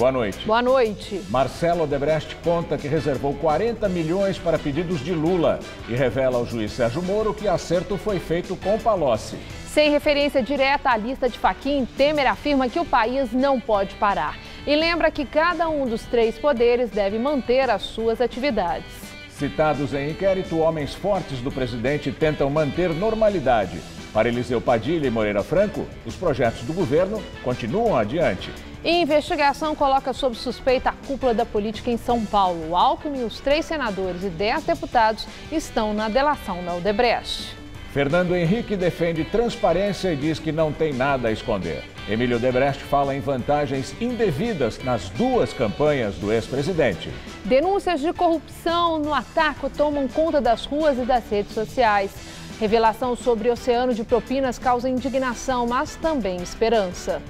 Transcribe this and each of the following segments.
boa noite. Boa noite. Marcelo Odebrecht conta que reservou 40 milhões para pedidos de Lula e revela ao juiz Sérgio Moro que acerto foi feito com Palocci. Sem referência direta à lista de Fachin, Temer afirma que o país não pode parar. E lembra que cada um dos 3 poderes deve manter as suas atividades. Citados em inquérito, homens fortes do presidente tentam manter normalidade. Para Eliseu Padilha e Moreira Franco, os projetos do governo continuam adiante. E investigação coloca sob suspeita a cúpula da política em São Paulo. O Alckmin, os 3 senadores e 10 deputados estão na delação da Odebrecht. Fernando Henrique defende transparência e diz que não tem nada a esconder. Emílio Odebrecht fala em vantagens indevidas nas 2 campanhas do ex-presidente. Denúncias de corrupção no ataque tomam conta das ruas e das redes sociais. Revelação sobre oceano de propinas causa indignação, mas também esperança.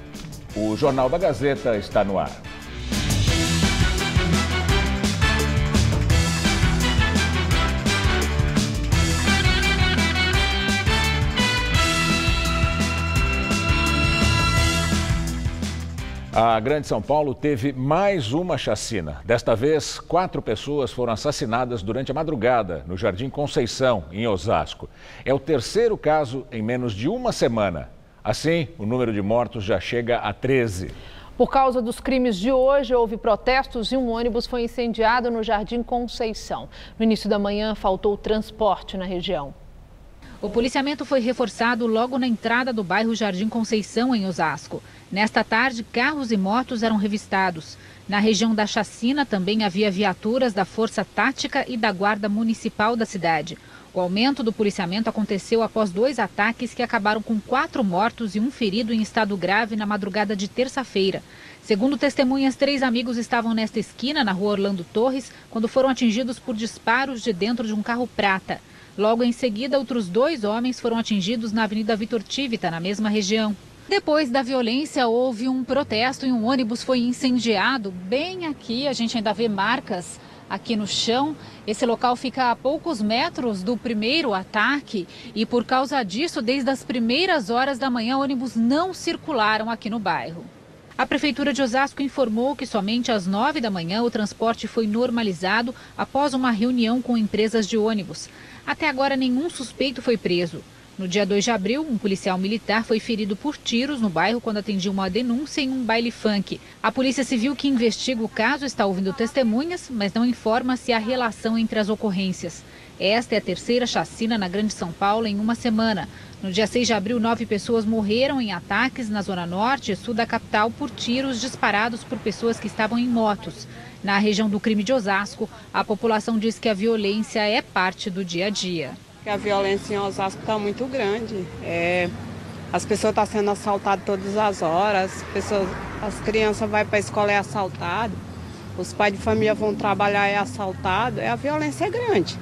O Jornal da Gazeta está no ar. A Grande São Paulo teve mais uma chacina. Desta vez, 4 pessoas foram assassinadas durante a madrugada no Jardim Conceição, em Osasco. É o 3º caso em menos de uma semana. Assim, o número de mortos já chega a 13. Por causa dos crimes de hoje, houve protestos e um ônibus foi incendiado no Jardim Conceição. No início da manhã, faltou transporte na região. O policiamento foi reforçado logo na entrada do bairro Jardim Conceição, em Osasco. Nesta tarde, carros e motos eram revistados. Na região da chacina também havia viaturas da Força Tática e da Guarda Municipal da cidade. O aumento do policiamento aconteceu após 2 ataques que acabaram com 4 mortos e 1 ferido em estado grave na madrugada de terça-feira. Segundo testemunhas, 3 amigos estavam nesta esquina, na rua Orlando Torres, quando foram atingidos por disparos de dentro de um carro prata. Logo em seguida, outros 2 homens foram atingidos na Avenida Vitor Tivita, na mesma região. Depois da violência, houve um protesto e um ônibus foi incendiado. Bem aqui, a gente ainda vê marcas aqui no chão. Esse local fica a poucos metros do primeiro ataque e, por causa disso, desde as primeiras horas da manhã, ônibus não circularam aqui no bairro. A Prefeitura de Osasco informou que somente às 9 da manhã o transporte foi normalizado após uma reunião com empresas de ônibus. Até agora, nenhum suspeito foi preso. No dia 2 de abril, um policial militar foi ferido por tiros no bairro quando atendia uma denúncia em um baile funk. A Polícia Civil, que investiga o caso, está ouvindo testemunhas, mas não informa se há relação entre as ocorrências. Esta é a 3ª chacina na Grande São Paulo em uma semana. No dia 6 de abril, 9 pessoas morreram em ataques na zona norte e sul da capital por tiros disparados por pessoas que estavam em motos. Na região do crime de Osasco, a população diz que a violência é parte do dia a dia. A violência em Osasco está muito grande. As pessoas estão sendo assaltadas todas as horas, as crianças vão para a escola e é assaltado, os pais de família vão trabalhar e é assaltado. A violência é grande,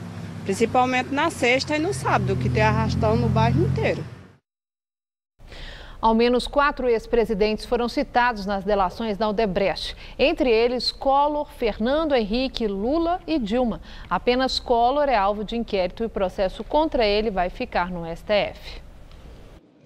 principalmente na sexta e no sábado, que tem arrastão no bairro inteiro. Ao menos 4 ex-presidentes foram citados nas delações da Odebrecht. Entre eles, Collor, Fernando Henrique, Lula e Dilma. Apenas Collor é alvo de inquérito e o processo contra ele vai ficar no STF.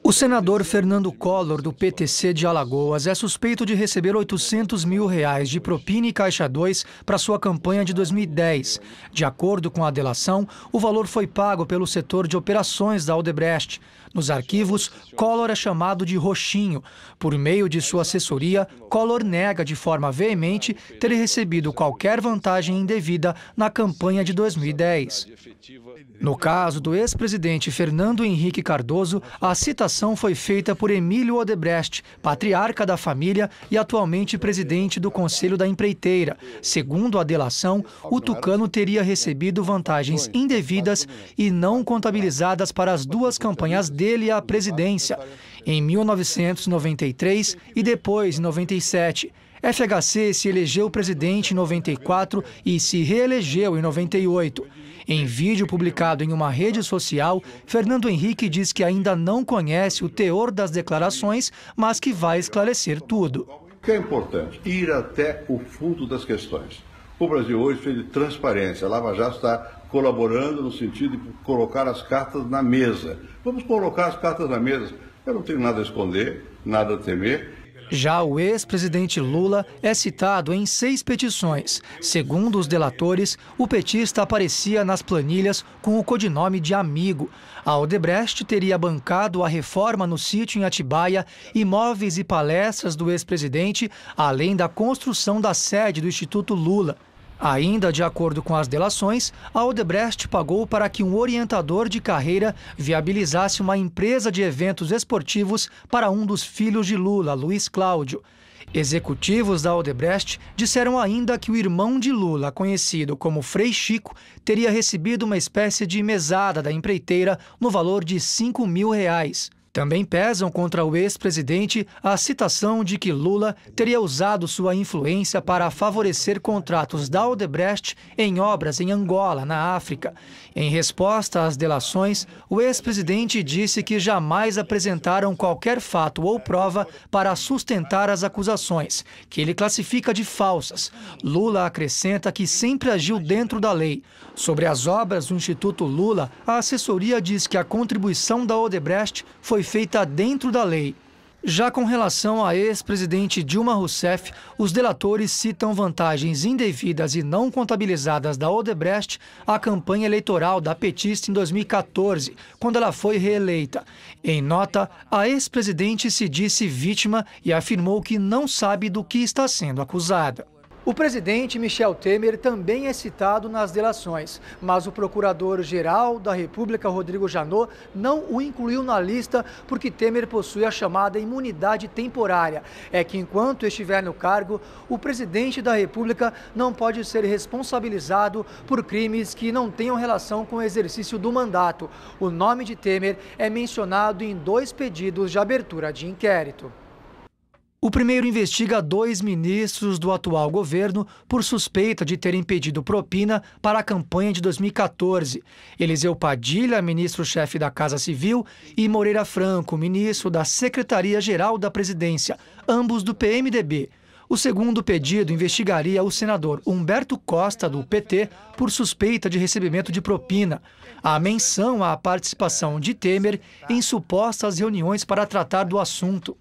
O senador Fernando Collor, do PTC de Alagoas, é suspeito de receber R$800 mil de propina e caixa 2 para sua campanha de 2010. De acordo com a delação, o valor foi pago pelo setor de operações da Odebrecht. Nos arquivos, Collor é chamado de Roxinho. Por meio de sua assessoria, Collor nega de forma veemente ter recebido qualquer vantagem indevida na campanha de 2010. No caso do ex-presidente Fernando Henrique Cardoso, a citação foi feita por Emílio Odebrecht, patriarca da família e atualmente presidente do Conselho da Empreiteira. Segundo a delação, o tucano teria recebido vantagens indevidas e não contabilizadas para as 2 campanhas dele à presidência, em 1993 e depois em 97. FHC se elegeu presidente em 94 e se reelegeu em 98. Em vídeo publicado em uma rede social, Fernando Henrique diz que ainda não conhece o teor das declarações, mas que vai esclarecer tudo. O que é importante? Ir até o fundo das questões. O Brasil hoje precisa de transparência. A Lava Jato está colaborando no sentido de colocar as cartas na mesa. Vamos colocar as cartas na mesa. Eu não tenho nada a esconder, nada a temer. Já o ex-presidente Lula é citado em 6 petições. Segundo os delatores, o petista aparecia nas planilhas com o codinome de Amigo. A Odebrecht teria bancado a reforma no sítio em Atibaia, imóveis e palestras do ex-presidente, além da construção da sede do Instituto Lula. Ainda de acordo com as delações, a Odebrecht pagou para que um orientador de carreira viabilizasse uma empresa de eventos esportivos para um dos filhos de Lula, Luiz Cláudio. Executivos da Odebrecht disseram ainda que o irmão de Lula, conhecido como Frei Chico, teria recebido uma espécie de mesada da empreiteira no valor de R$5 mil. Também pesam contra o ex-presidente a citação de que Lula teria usado sua influência para favorecer contratos da Odebrecht em obras em Angola, na África. Em resposta às delações, o ex-presidente disse que jamais apresentaram qualquer fato ou prova para sustentar as acusações, que ele classifica de falsas. Lula acrescenta que sempre agiu dentro da lei. Sobre as obras do Instituto Lula, a assessoria diz que a contribuição da Odebrecht foi feita dentro da lei. Já com relação à ex-presidente Dilma Rousseff, os delatores citam vantagens indevidas e não contabilizadas da Odebrecht à campanha eleitoral da petista em 2014, quando ela foi reeleita. Em nota, a ex-presidente se disse vítima e afirmou que não sabe do que está sendo acusada. O presidente Michel Temer também é citado nas delações, mas o procurador-geral da República, Rodrigo Janot, não o incluiu na lista porque Temer possui a chamada imunidade temporária. É que enquanto estiver no cargo, o presidente da República não pode ser responsabilizado por crimes que não tenham relação com o exercício do mandato. O nome de Temer é mencionado em 2 pedidos de abertura de inquérito. O primeiro investiga 2 ministros do atual governo por suspeita de terem pedido propina para a campanha de 2014. Eliseu Padilha, ministro-chefe da Casa Civil, e Moreira Franco, ministro da Secretaria-Geral da Presidência, ambos do PMDB. O segundo pedido investigaria o senador Humberto Costa, do PT, por suspeita de recebimento de propina. Há menção à participação de Temer em supostas reuniões para tratar do assunto.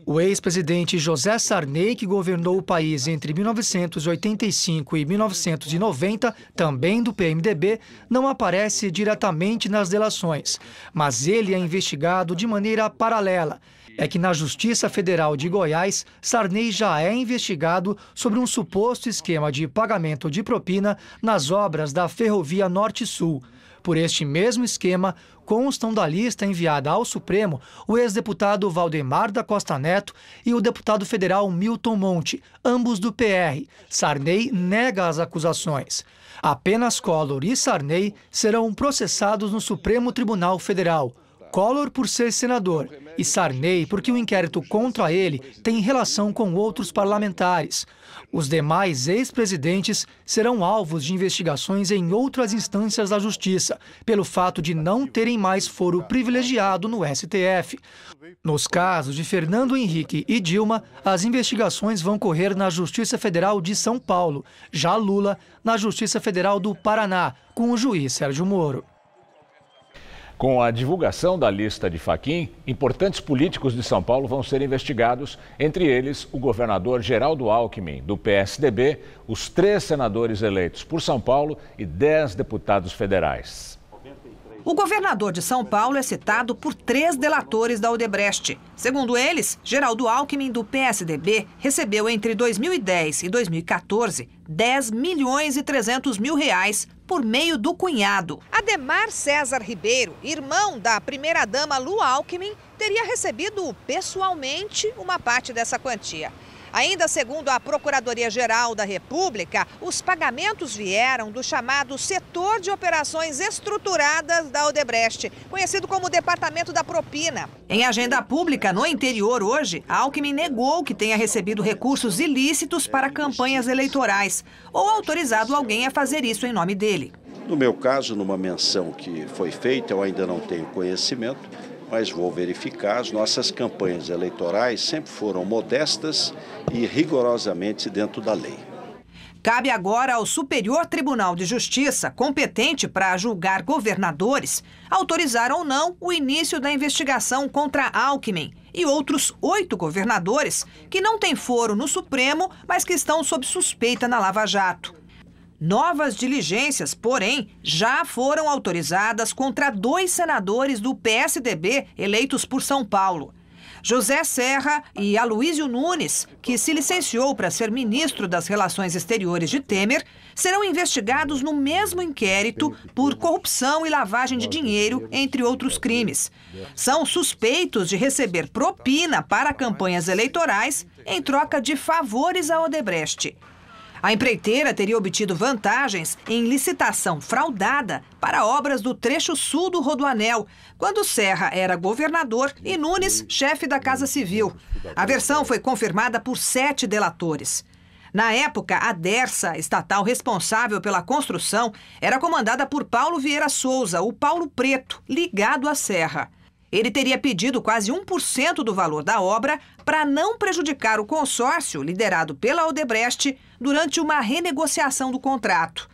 O ex-presidente José Sarney, que governou o país entre 1985 e 1990, também do PMDB, não aparece diretamente nas delações, mas ele é investigado de maneira paralela. É que na Justiça Federal de Goiás, Sarney já é investigado sobre um suposto esquema de pagamento de propina nas obras da Ferrovia Norte-Sul. Por este mesmo esquema, constam da lista enviada ao Supremo o ex-deputado Valdemar da Costa Neto e o deputado federal Milton Monte, ambos do PR. Sarney nega as acusações. Apenas Collor e Sarney serão processados no Supremo Tribunal Federal. Collor por ser senador e Sarney porque o inquérito contra ele tem relação com outros parlamentares. Os demais ex-presidentes serão alvos de investigações em outras instâncias da Justiça, pelo fato de não terem mais foro privilegiado no STF. Nos casos de Fernando Henrique e Dilma, as investigações vão correr na Justiça Federal de São Paulo, já Lula na Justiça Federal do Paraná, com o juiz Sérgio Moro. Com a divulgação da lista de Fachin, importantes políticos de São Paulo vão ser investigados, entre eles o governador Geraldo Alckmin, do PSDB, os 3 senadores eleitos por São Paulo e 10 deputados federais. O governador de São Paulo é citado por 3 delatores da Odebrecht. Segundo eles, Geraldo Alckmin, do PSDB, recebeu entre 2010 e 2014 R$10.300.000 por meio do cunhado. Ademar César Ribeiro, irmão da primeira-dama Lu Alckmin, teria recebido pessoalmente uma parte dessa quantia. Ainda segundo a Procuradoria-Geral da República, os pagamentos vieram do chamado Setor de Operações Estruturadas da Odebrecht, conhecido como Departamento da Propina. Em agenda pública no interior hoje, Alckmin negou que tenha recebido recursos ilícitos para campanhas eleitorais ou autorizado alguém a fazer isso em nome dele. No meu caso, numa menção que foi feita, eu ainda não tenho conhecimento, mas vou verificar. As nossas campanhas eleitorais sempre foram modestas e rigorosamente dentro da lei. Cabe agora ao Superior Tribunal de Justiça, competente para julgar governadores, autorizar ou não o início da investigação contra Alckmin e outros 8 governadores que não têm foro no Supremo, mas que estão sob suspeita na Lava Jato. Novas diligências, porém, já foram autorizadas contra 2 senadores do PSDB eleitos por São Paulo. José Serra e Aloísio Nunes, que se licenciou para ser ministro das Relações Exteriores de Temer, serão investigados no mesmo inquérito por corrupção e lavagem de dinheiro, entre outros crimes. São suspeitos de receber propina para campanhas eleitorais em troca de favores à Odebrecht. A empreiteira teria obtido vantagens em licitação fraudada para obras do trecho sul do Rodoanel, quando Serra era governador e Nunes, chefe da Casa Civil. A versão foi confirmada por 7 delatores. Na época, a Dersa, estatal responsável pela construção, era comandada por Paulo Vieira Souza, o Paulo Preto, ligado à Serra. Ele teria pedido quase 1% do valor da obra para não prejudicar o consórcio liderado pela Odebrecht durante uma renegociação do contrato.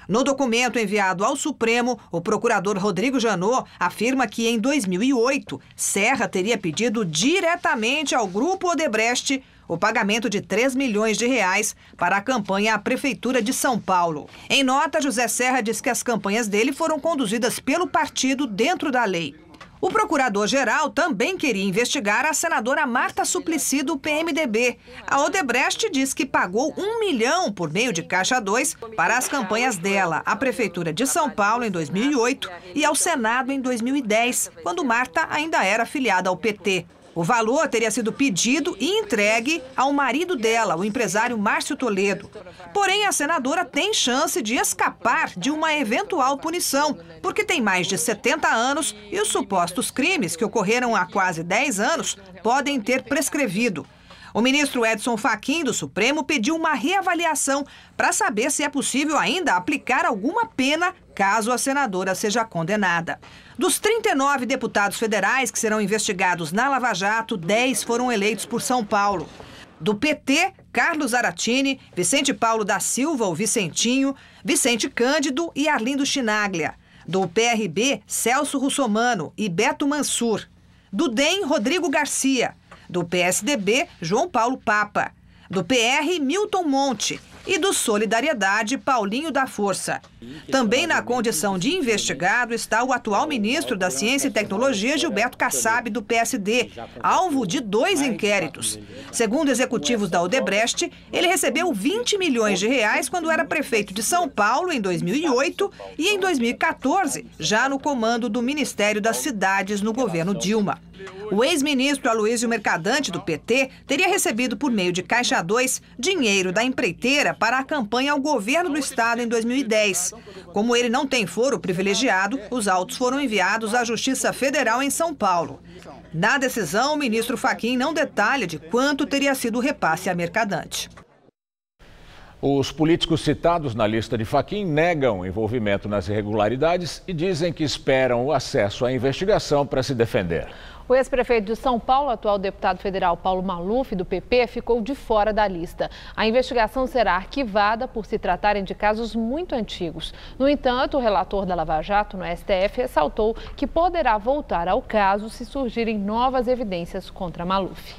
No documento enviado ao Supremo, o procurador Rodrigo Janot afirma que em 2008, Serra teria pedido diretamente ao grupo Odebrecht o pagamento de 3 milhões de reais para a campanha à Prefeitura de São Paulo. Em nota, José Serra diz que as campanhas dele foram conduzidas pelo partido dentro da lei. O procurador-geral também queria investigar a senadora Marta Suplicy, do PMDB. A Odebrecht diz que pagou 1 milhão por meio de Caixa 2 para as campanhas dela à Prefeitura de São Paulo em 2008 e ao Senado em 2010, quando Marta ainda era filiada ao PT. O valor teria sido pedido e entregue ao marido dela, o empresário Márcio Toledo. Porém, a senadora tem chance de escapar de uma eventual punição, porque tem mais de 70 anos e os supostos crimes, que ocorreram há quase 10 anos, podem ter prescrevido. O ministro Edson Fachin, do Supremo, pediu uma reavaliação para saber se é possível ainda aplicar alguma pena caso a senadora seja condenada. Dos 39 deputados federais que serão investigados na Lava Jato, 10 foram eleitos por São Paulo. Do PT, Carlos Aratini, Vicente Paulo da Silva, o Vicentinho, Vicente Cândido e Arlindo Chinaglia. Do PRB, Celso Russomano e Beto Mansur. Do DEM, Rodrigo Garcia. Do PSDB, João Paulo Papa. Do PR, Milton Monte. E do Solidariedade, Paulinho da Força. Também na condição de investigado está o atual ministro da Ciência e Tecnologia, Gilberto Kassab, do PSD, alvo de 2 inquéritos. Segundo executivos da Odebrecht, ele recebeu 20 milhões de reais quando era prefeito de São Paulo em 2008 e em 2014, já no comando do Ministério das Cidades no governo Dilma. O ex-ministro Aloísio Mercadante, do PT, teria recebido por meio de Caixa 2 dinheiro da empreiteira para a campanha ao governo do estado em 2010. Como ele não tem foro privilegiado, os autos foram enviados à Justiça Federal em São Paulo. Na decisão, o ministro Fachin não detalha de quanto teria sido o repasse à Mercadante. Os políticos citados na lista de Fachin negam envolvimento nas irregularidades e dizem que esperam o acesso à investigação para se defender. O ex-prefeito de São Paulo, atual deputado federal Paulo Maluf, do PP, ficou de fora da lista. A investigação será arquivada por se tratarem de casos muito antigos. No entanto, o relator da Lava Jato no STF ressaltou que poderá voltar ao caso se surgirem novas evidências contra Maluf.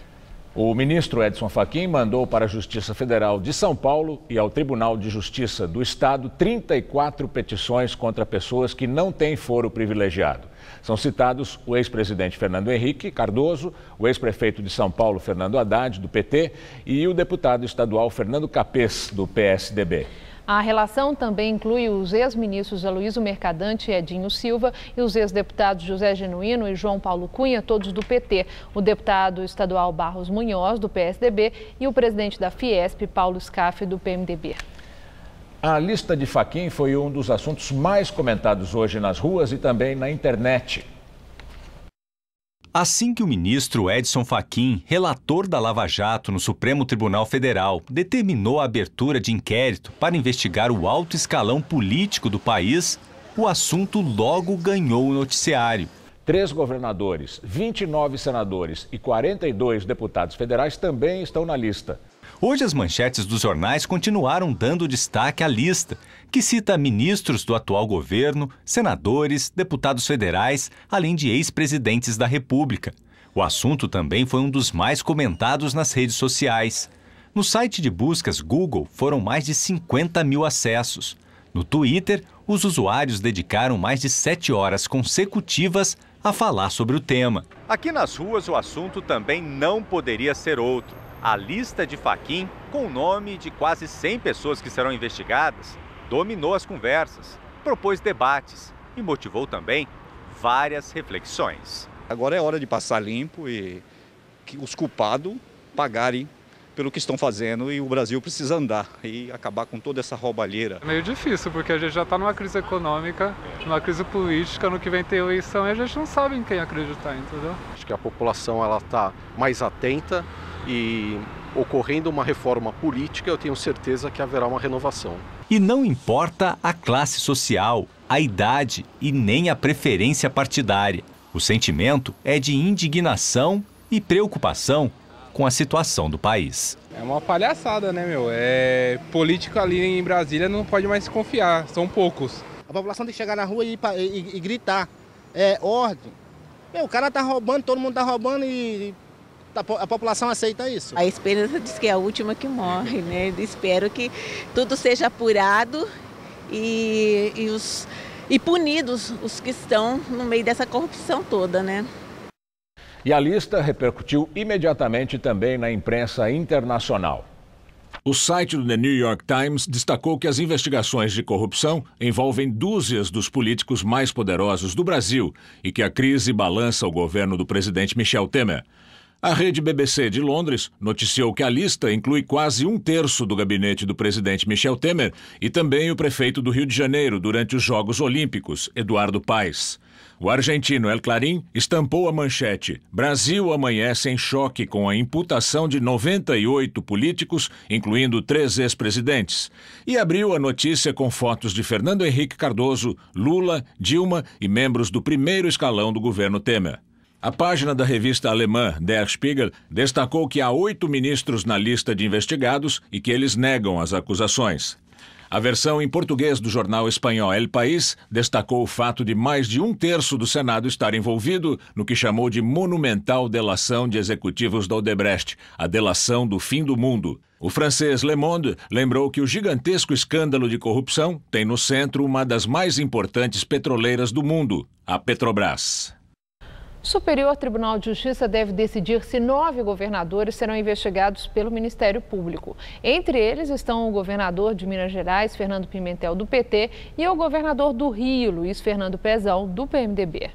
O ministro Edson Fachin mandou para a Justiça Federal de São Paulo e ao Tribunal de Justiça do Estado 34 petições contra pessoas que não têm foro privilegiado. São citados o ex-presidente Fernando Henrique Cardoso, o ex-prefeito de São Paulo, Fernando Haddad, do PT, e o deputado estadual Fernando Capês, do PSDB. A relação também inclui os ex-ministros Aloísio Mercadante e Edinho Silva e os ex-deputados José Genuíno e João Paulo Cunha, todos do PT, o deputado estadual Barros Munhoz, do PSDB, e o presidente da Fiesp, Paulo Scaff, do PMDB. A lista de Fachin foi um dos assuntos mais comentados hoje nas ruas e também na internet. Assim que o ministro Edson Fachin, relator da Lava Jato no Supremo Tribunal Federal, determinou a abertura de inquérito para investigar o alto escalão político do país, o assunto logo ganhou o noticiário. 3 governadores, 29 senadores e 42 deputados federais também estão na lista. Hoje as manchetes dos jornais continuaram dando destaque à lista, que cita ministros do atual governo, senadores, deputados federais, além de ex-presidentes da República. O assunto também foi um dos mais comentados nas redes sociais. No site de buscas Google foram mais de 50 mil acessos. No Twitter, os usuários dedicaram mais de 7 horas consecutivas a falar sobre o tema. Aqui nas ruas o assunto também não poderia ser outro. A lista de Fachin, com o nome de quase 100 pessoas que serão investigadas, dominou as conversas, propôs debates e motivou também várias reflexões. Agora é hora de passar limpo e que os culpados pagarem pelo que estão fazendo, e o Brasil precisa andar e acabar com toda essa roubalheira. É meio difícil, porque a gente já está numa crise econômica, numa crise política, no que vem ter eleição e a gente não sabe em quem acreditar, entendeu? Acho que a população está mais atenta e, ocorrendo uma reforma política, eu tenho certeza que haverá uma renovação. E não importa a classe social, a idade e nem a preferência partidária. O sentimento é de indignação e preocupação com a situação do país. É uma palhaçada, né, meu? Político ali em Brasília não pode mais se confiar, são poucos. A população tem que chegar na rua e gritar, ordem. O cara tá roubando, todo mundo tá roubando e a população aceita isso. A esperança diz que é a última que morre, né? Espero que tudo seja apurado e punidos os que estão no meio dessa corrupção toda, né? E a lista repercutiu imediatamente também na imprensa internacional. O site do The New York Times destacou que as investigações de corrupção envolvem dúzias dos políticos mais poderosos do Brasil e que a crise balança o governo do presidente Michel Temer. A rede BBC de Londres noticiou que a lista inclui quase 1/3 do gabinete do presidente Michel Temer e também o prefeito do Rio de Janeiro durante os Jogos Olímpicos, Eduardo Paes. O argentino El Clarín estampou a manchete: Brasil amanhece em choque com a imputação de 98 políticos, incluindo 3 ex-presidentes. E abriu a notícia com fotos de Fernando Henrique Cardoso, Lula, Dilma e membros do primeiro escalão do governo Temer. A página da revista alemã Der Spiegel destacou que há 8 ministros na lista de investigados e que eles negam as acusações. A versão em português do jornal espanhol El País destacou o fato de mais de 1/3 do Senado estar envolvido no que chamou de monumental delação de executivos da Odebrecht, a delação do fim do mundo. O francês Le Monde lembrou que o gigantesco escândalo de corrupção tem no centro uma das mais importantes petroleiras do mundo, a Petrobras. O Superior Tribunal de Justiça deve decidir se 9 governadores serão investigados pelo Ministério Público. Entre eles estão o governador de Minas Gerais, Fernando Pimentel, do PT, e o governador do Rio, Luiz Fernando Pezão, do PMDB.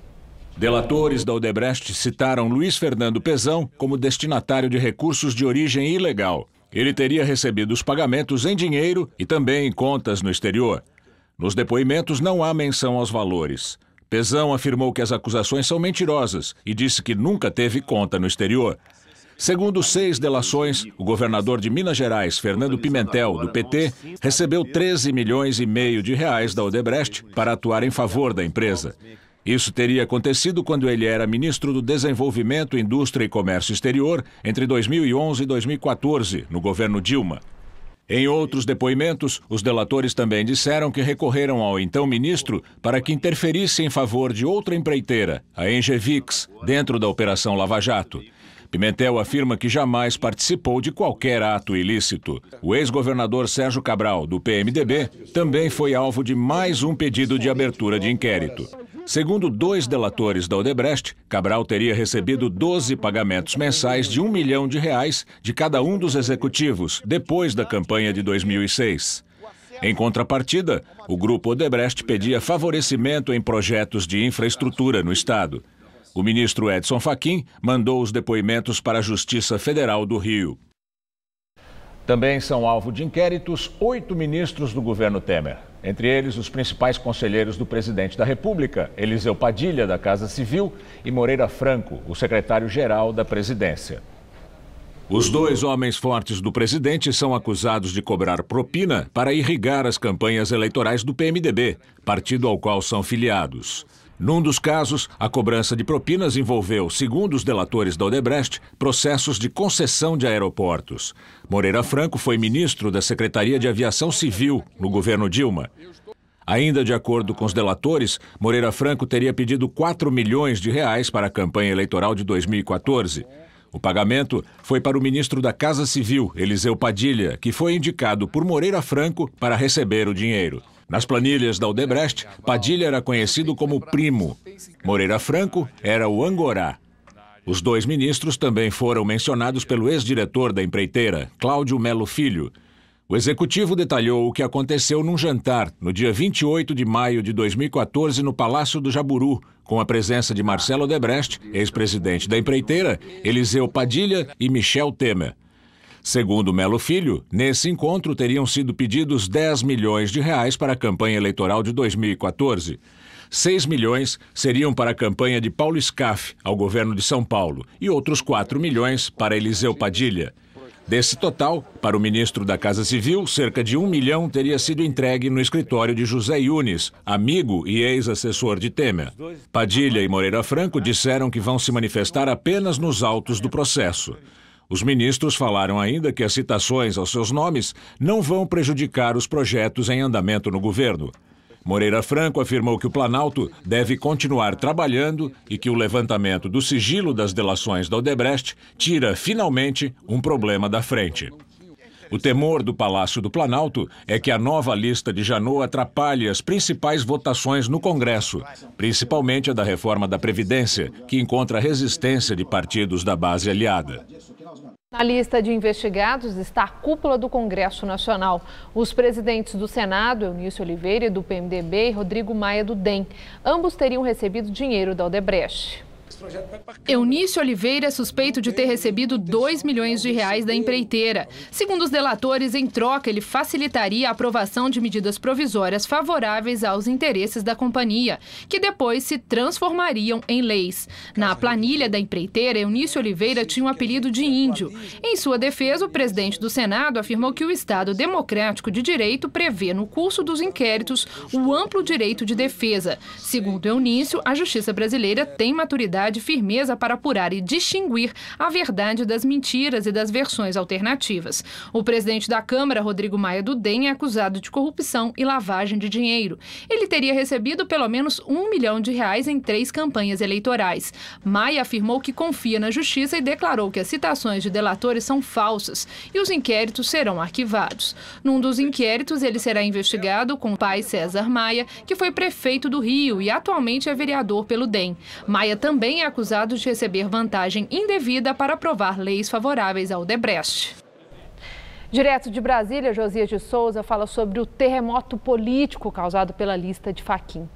Delatores da Odebrecht citaram Luiz Fernando Pezão como destinatário de recursos de origem ilegal. Ele teria recebido os pagamentos em dinheiro e também em contas no exterior. Nos depoimentos não há menção aos valores. Pezão afirmou que as acusações são mentirosas e disse que nunca teve conta no exterior. Segundo 6 delações, o governador de Minas Gerais, Fernando Pimentel, do PT, recebeu 13 milhões e meio de reais da Odebrecht para atuar em favor da empresa. Isso teria acontecido quando ele era ministro do Desenvolvimento, Indústria e Comércio Exterior entre 2011 e 2014, no governo Dilma. Em outros depoimentos, os delatores também disseram que recorreram ao então ministro para que interferisse em favor de outra empreiteira, a Engevix, dentro da Operação Lava Jato. Pimentel afirma que jamais participou de qualquer ato ilícito. O ex-governador Sérgio Cabral, do PMDB, também foi alvo de mais um pedido de abertura de inquérito. Segundo 2 delatores da Odebrecht, Cabral teria recebido 12 pagamentos mensais de R$1 milhão de cada um dos executivos, depois da campanha de 2006. Em contrapartida, o grupo Odebrecht pedia favorecimento em projetos de infraestrutura no estado. O ministro Edson Fachin mandou os depoimentos para a Justiça Federal do Rio. Também são alvo de inquéritos 8 ministros do governo Temer. Entre eles, os principais conselheiros do presidente da República, Eliseu Padilha, da Casa Civil, e Moreira Franco, o secretário-geral da presidência. Os 2 homens fortes do presidente são acusados de cobrar propina para irrigar as campanhas eleitorais do PMDB, partido ao qual são filiados. Num dos casos, a cobrança de propinas envolveu, segundo os delatores da Odebrecht, processos de concessão de aeroportos. Moreira Franco foi ministro da Secretaria de Aviação Civil no governo Dilma. Ainda de acordo com os delatores, Moreira Franco teria pedido 4 milhões de reais para a campanha eleitoral de 2014. O pagamento foi para o ministro da Casa Civil, Eliseu Padilha, que foi indicado por Moreira Franco para receber o dinheiro. Nas planilhas da Odebrecht, Padilha era conhecido como Primo. Moreira Franco era o Angorá. Os dois ministros também foram mencionados pelo ex-diretor da empreiteira, Cláudio Melo Filho. O executivo detalhou o que aconteceu num jantar, no dia 28 de maio de 2014, no Palácio do Jaburu, com a presença de Marcelo Odebrecht, ex-presidente da empreiteira, Eliseu Padilha e Michel Temer. Segundo Melo Filho, nesse encontro teriam sido pedidos 10 milhões de reais para a campanha eleitoral de 2014. 6 milhões seriam para a campanha de Paulo Scaff ao governo de São Paulo e outros 4 milhões para Eliseu Padilha. Desse total, para o ministro da Casa Civil, cerca de 1 milhão teria sido entregue no escritório de José Yunes, amigo e ex-assessor de Temer. Padilha e Moreira Franco disseram que vão se manifestar apenas nos autos do processo. Os ministros falaram ainda que as citações aos seus nomes não vão prejudicar os projetos em andamento no governo. Moreira Franco afirmou que o Planalto deve continuar trabalhando e que o levantamento do sigilo das delações da Odebrecht tira, finalmente, um problema da frente. O temor do Palácio do Planalto é que a nova lista de Janot atrapalhe as principais votações no Congresso, principalmente a da reforma da Previdência, que encontra resistência de partidos da base aliada. Na lista de investigados está a cúpula do Congresso Nacional. Os presidentes do Senado, Eunício Oliveira, do PMDB, e Rodrigo Maia, do DEM. Ambos teriam recebido dinheiro da Odebrecht. Eunício Oliveira é suspeito de ter recebido 2 milhões de reais da empreiteira. Segundo os delatores, em troca, ele facilitaria a aprovação de medidas provisórias favoráveis aos interesses da companhia, que depois se transformariam em leis. Na planilha da empreiteira, Eunício Oliveira tinha um apelido de Índio. Em sua defesa, o presidente do Senado afirmou que o Estado Democrático de Direito prevê, no curso dos inquéritos, o amplo direito de defesa. Segundo Eunício, a justiça brasileira tem maturidade e firmeza para apurar e distinguir a verdade das mentiras e das versões alternativas. O presidente da Câmara, Rodrigo Maia, do DEM, é acusado de corrupção e lavagem de dinheiro. Ele teria recebido pelo menos 1 milhão de reais em 3 campanhas eleitorais. Maia afirmou que confia na justiça e declarou que as citações de delatores são falsas e os inquéritos serão arquivados. Num dos inquéritos, ele será investigado com o pai César Maia, que foi prefeito do Rio e atualmente é vereador pelo DEM. Maia também é acusado de receber vantagem indevida para aprovar leis favoráveis ao Odebrecht. Direto de Brasília, Josias de Souza fala sobre o terremoto político causado pela lista de Fachin.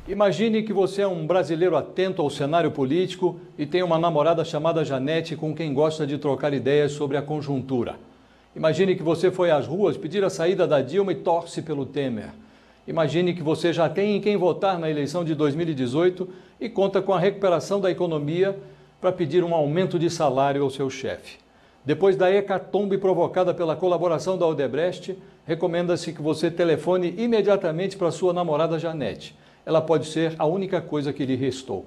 Imagine que você é um brasileiro atento ao cenário político e tem uma namorada chamada Janete com quem gosta de trocar ideias sobre a conjuntura. Imagine que você foi às ruas pedir a saída da Dilma e torce pelo Temer. Imagine que você já tem em quem votar na eleição de 2018 e conta com a recuperação da economia para pedir um aumento de salário ao seu chefe. Depois da hecatombe provocada pela colaboração da Odebrecht, recomenda-se que você telefone imediatamente para sua namorada Janete. Ela pode ser a única coisa que lhe restou.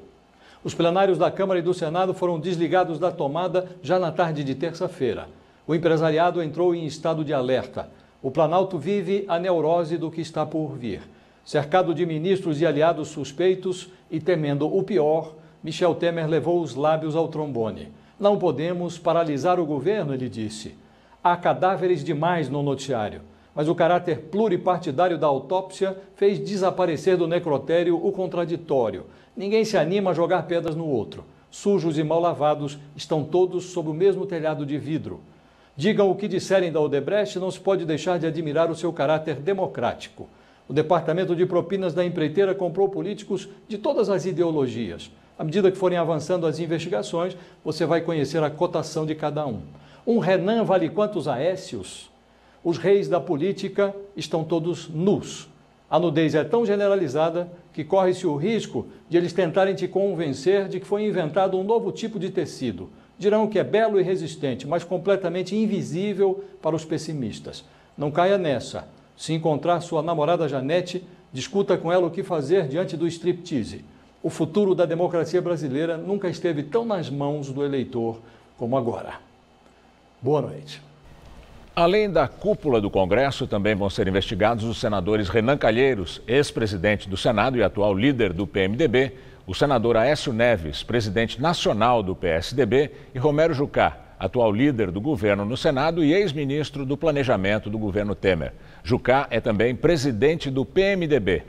Os plenários da Câmara e do Senado foram desligados da tomada já na tarde de terça-feira. O empresariado entrou em estado de alerta. O Planalto vive a neurose do que está por vir. Cercado de ministros e aliados suspeitos e temendo o pior, Michel Temer levou os lábios ao trombone. Não podemos paralisar o governo, ele disse. Há cadáveres demais no noticiário, mas o caráter pluripartidário da autópsia fez desaparecer do necrotério o contraditório. Ninguém se anima a jogar pedras no outro. Sujos e mal lavados estão todos sob o mesmo telhado de vidro. Digam o que disserem da Odebrecht, não se pode deixar de admirar o seu caráter democrático. O Departamento de Propinas da empreiteira comprou políticos de todas as ideologias. À medida que forem avançando as investigações, você vai conhecer a cotação de cada um. Um Renan vale quantos Aécios? Os reis da política estão todos nus. A nudez é tão generalizada que corre-se o risco de eles tentarem te convencer de que foi inventado um novo tipo de tecido. Dirão que é belo e resistente, mas completamente invisível para os pessimistas. Não caia nessa. Se encontrar sua namorada Janete, discuta com ela o que fazer diante do striptease. O futuro da democracia brasileira nunca esteve tão nas mãos do eleitor como agora. Boa noite. Além da cúpula do Congresso, também vão ser investigados os senadores Renan Calheiros, ex-presidente do Senado e atual líder do PMDB, o senador Aécio Neves, presidente nacional do PSDB, e Romero Jucá, atual líder do governo no Senado e ex-ministro do Planejamento do governo Temer. Jucá é também presidente do PMDB.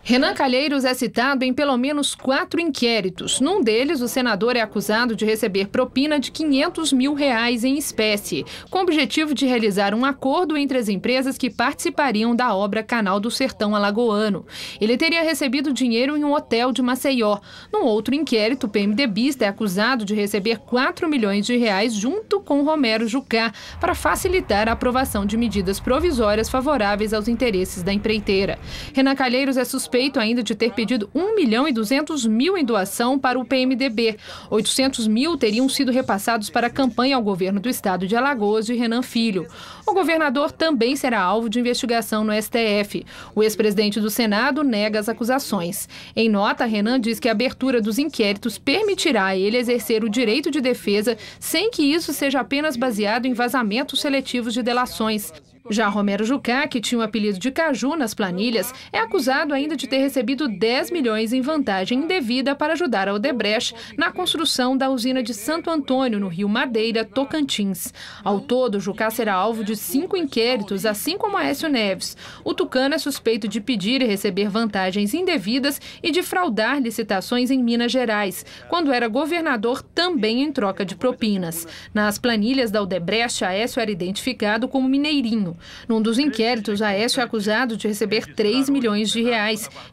Renan Calheiros é citado em pelo menos 4 inquéritos. Num deles, o senador é acusado de receber propina de R$500 mil em espécie, com o objetivo de realizar um acordo entre as empresas que participariam da obra Canal do Sertão Alagoano. Ele teria recebido dinheiro em um hotel de Maceió. Num outro inquérito, o PMDBista é acusado de receber R$4 milhões junto com Romero Jucá para facilitar a aprovação de medidas provisórias favoráveis aos interesses da empreiteira. Renan Calheiros é suspeito ainda de ter pedido R$1.200.000 em doação para o PMDB. R$800 mil teriam sido repassados para a campanha ao governo do estado de Alagoas de Renan Filho. O governador também será alvo de investigação no STF. O ex-presidente do Senado nega as acusações. Em nota, Renan diz que a abertura dos inquéritos permitirá a ele exercer o direito de defesa sem que isso seja apenas baseado em vazamentos seletivos de delações. Já Romero Jucá, que tinha o apelido de Caju nas planilhas, é acusado ainda de ter recebido R$10 milhões em vantagem indevida para ajudar a Odebrecht na construção da usina de Santo Antônio, no Rio Madeira, Tocantins. Ao todo, Jucá será alvo de 5 inquéritos, assim como Aécio Neves. O tucano é suspeito de pedir e receber vantagens indevidas e de fraudar licitações em Minas Gerais, quando era governador também em troca de propinas. Nas planilhas da Odebrecht, Aécio era identificado como Mineirinho. Num dos inquéritos, Aécio é acusado de receber R$3 milhões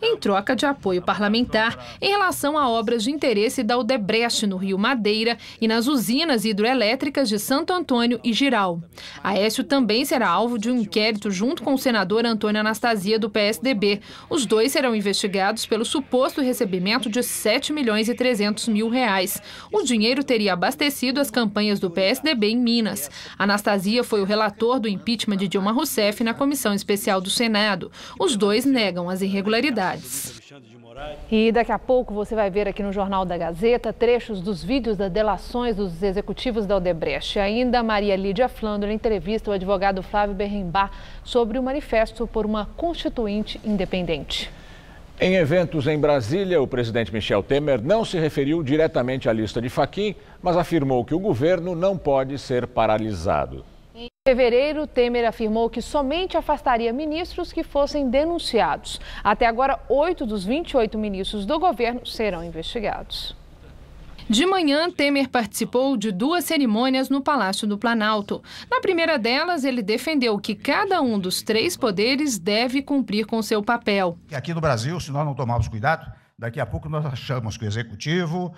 em troca de apoio parlamentar em relação a obras de interesse da Odebrecht no Rio Madeira e nas usinas hidroelétricas de Santo Antônio e Jirau. Aécio também será alvo de um inquérito junto com o senador Antônio Anastasia, do PSDB. Os dois serão investigados pelo suposto recebimento de R$7.300.000. O dinheiro teria abastecido as campanhas do PSDB em Minas. Anastasia foi o relator do impeachment de Dilma Rousseff na Comissão Especial do Senado. Os dois negam as irregularidades. E daqui a pouco você vai ver aqui no Jornal da Gazeta trechos dos vídeos das delações dos executivos da Odebrecht. Ainda Maria Lídia Flandre entrevista o advogado Flávio Berrembá sobre o manifesto por uma constituinte independente. Em eventos em Brasília, o presidente Michel Temer não se referiu diretamente à lista de Fachin, mas afirmou que o governo não pode ser paralisado. Em fevereiro, Temer afirmou que somente afastaria ministros que fossem denunciados. Até agora, 8 dos 28 ministros do governo serão investigados. De manhã, Temer participou de 2 cerimônias no Palácio do Planalto. Na primeira delas, ele defendeu que cada um dos 3 poderes deve cumprir com seu papel. Aqui no Brasil, se nós não tomarmos cuidado, daqui a pouco nós achamos que o Executivo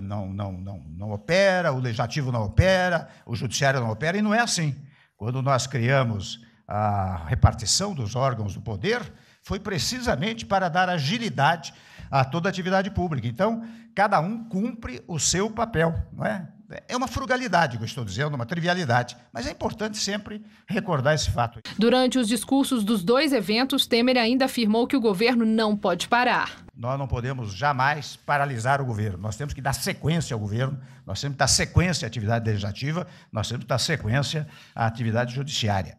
não opera, o Legislativo não opera, o Judiciário não opera, e não é assim. Quando nós criamos a repartição dos órgãos do poder, foi precisamente para dar agilidade a toda a atividade pública. Então, cada um cumpre o seu papel, não é? É uma frugalidade que eu estou dizendo, uma trivialidade, mas é importante sempre recordar esse fato. Durante os discursos dos 2 eventos, Temer ainda afirmou que o governo não pode parar. Nós não podemos jamais paralisar o governo, nós temos que dar sequência ao governo, nós temos que dar sequência à atividade legislativa, nós temos que dar sequência à atividade judiciária.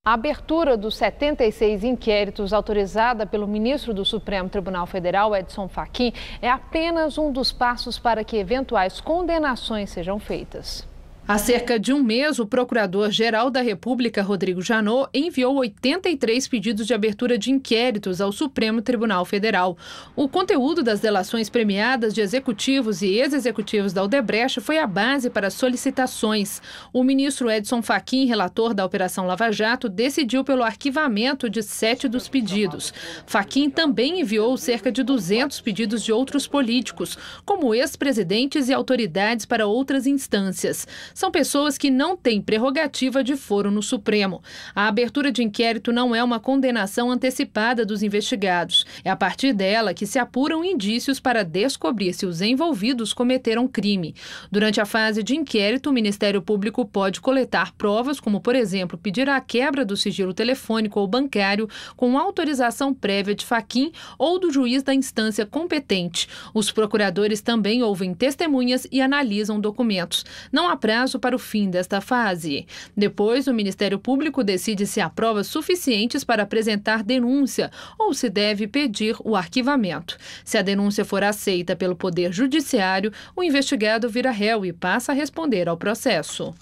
A abertura dos 76 inquéritos autorizada pelo ministro do Supremo Tribunal Federal, Edson Fachin, é apenas um dos passos para que eventuais condenações sejam feitas. Há cerca de um mês, o Procurador-Geral da República, Rodrigo Janot, enviou 83 pedidos de abertura de inquéritos ao Supremo Tribunal Federal. O conteúdo das delações premiadas de executivos e ex-executivos da Odebrecht foi a base para solicitações. O ministro Edson Fachin, relator da Operação Lava Jato, decidiu pelo arquivamento de 7 dos pedidos. Fachin também enviou cerca de 200 pedidos de outros políticos, como ex-presidentes e autoridades, para outras instâncias. são pessoas que não têm prerrogativa de foro no Supremo. A abertura de inquérito não é uma condenação antecipada dos investigados. É a partir dela que se apuram indícios para descobrir se os envolvidos cometeram crime. Durante a fase de inquérito, o Ministério Público pode coletar provas, como, por exemplo, pedir a quebra do sigilo telefônico ou bancário com autorização prévia de Fachin ou do juiz da instância competente. Os procuradores também ouvem testemunhas e analisam documentos. Não há prazo para o fim desta fase. Depois, o Ministério Público decide se há provas suficientes para apresentar denúncia ou se deve pedir o arquivamento. Se a denúncia for aceita pelo Poder Judiciário, o investigado vira réu e passa a responder ao processo.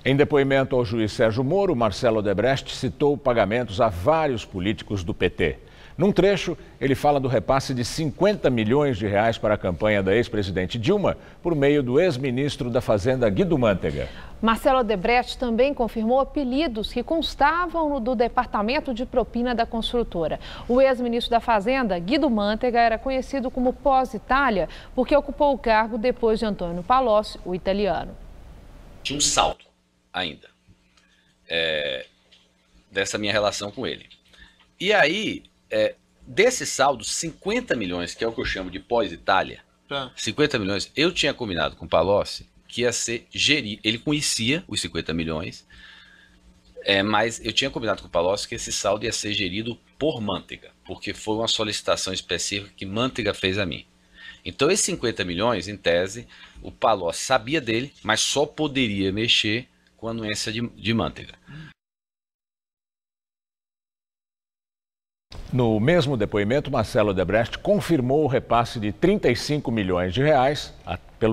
Em depoimento ao juiz Sérgio Moro, Marcelo Odebrecht citou pagamentos a vários políticos do PT. Num trecho, ele fala do repasse de 50 milhões de reais para a campanha da ex-presidente Dilma por meio do ex-ministro da Fazenda, Guido Mantega. Marcelo Odebrecht também confirmou apelidos que constavam do departamento de propina da construtora. O ex-ministro da Fazenda, Guido Mantega, era conhecido como Pós-Itália porque ocupou o cargo depois de Antônio Palocci, o italiano. Tinha um saldo ainda dessa minha relação com ele. E aí, desse saldo, 50 milhões, que é o que eu chamo de pós-Itália, 50 milhões, eu tinha combinado com o Palocci que ia ser gerido. Ele conhecia os 50 milhões, mas eu tinha combinado com o Palocci que esse saldo ia ser gerido por Mantega, porque foi uma solicitação específica que Mantega fez a mim. Então, esses 50 milhões, em tese, o Palocci sabia dele, mas só poderia mexer com a anuência de Mantega. No mesmo depoimento, Marcelo Odebrecht confirmou o repasse de 35 milhões de reais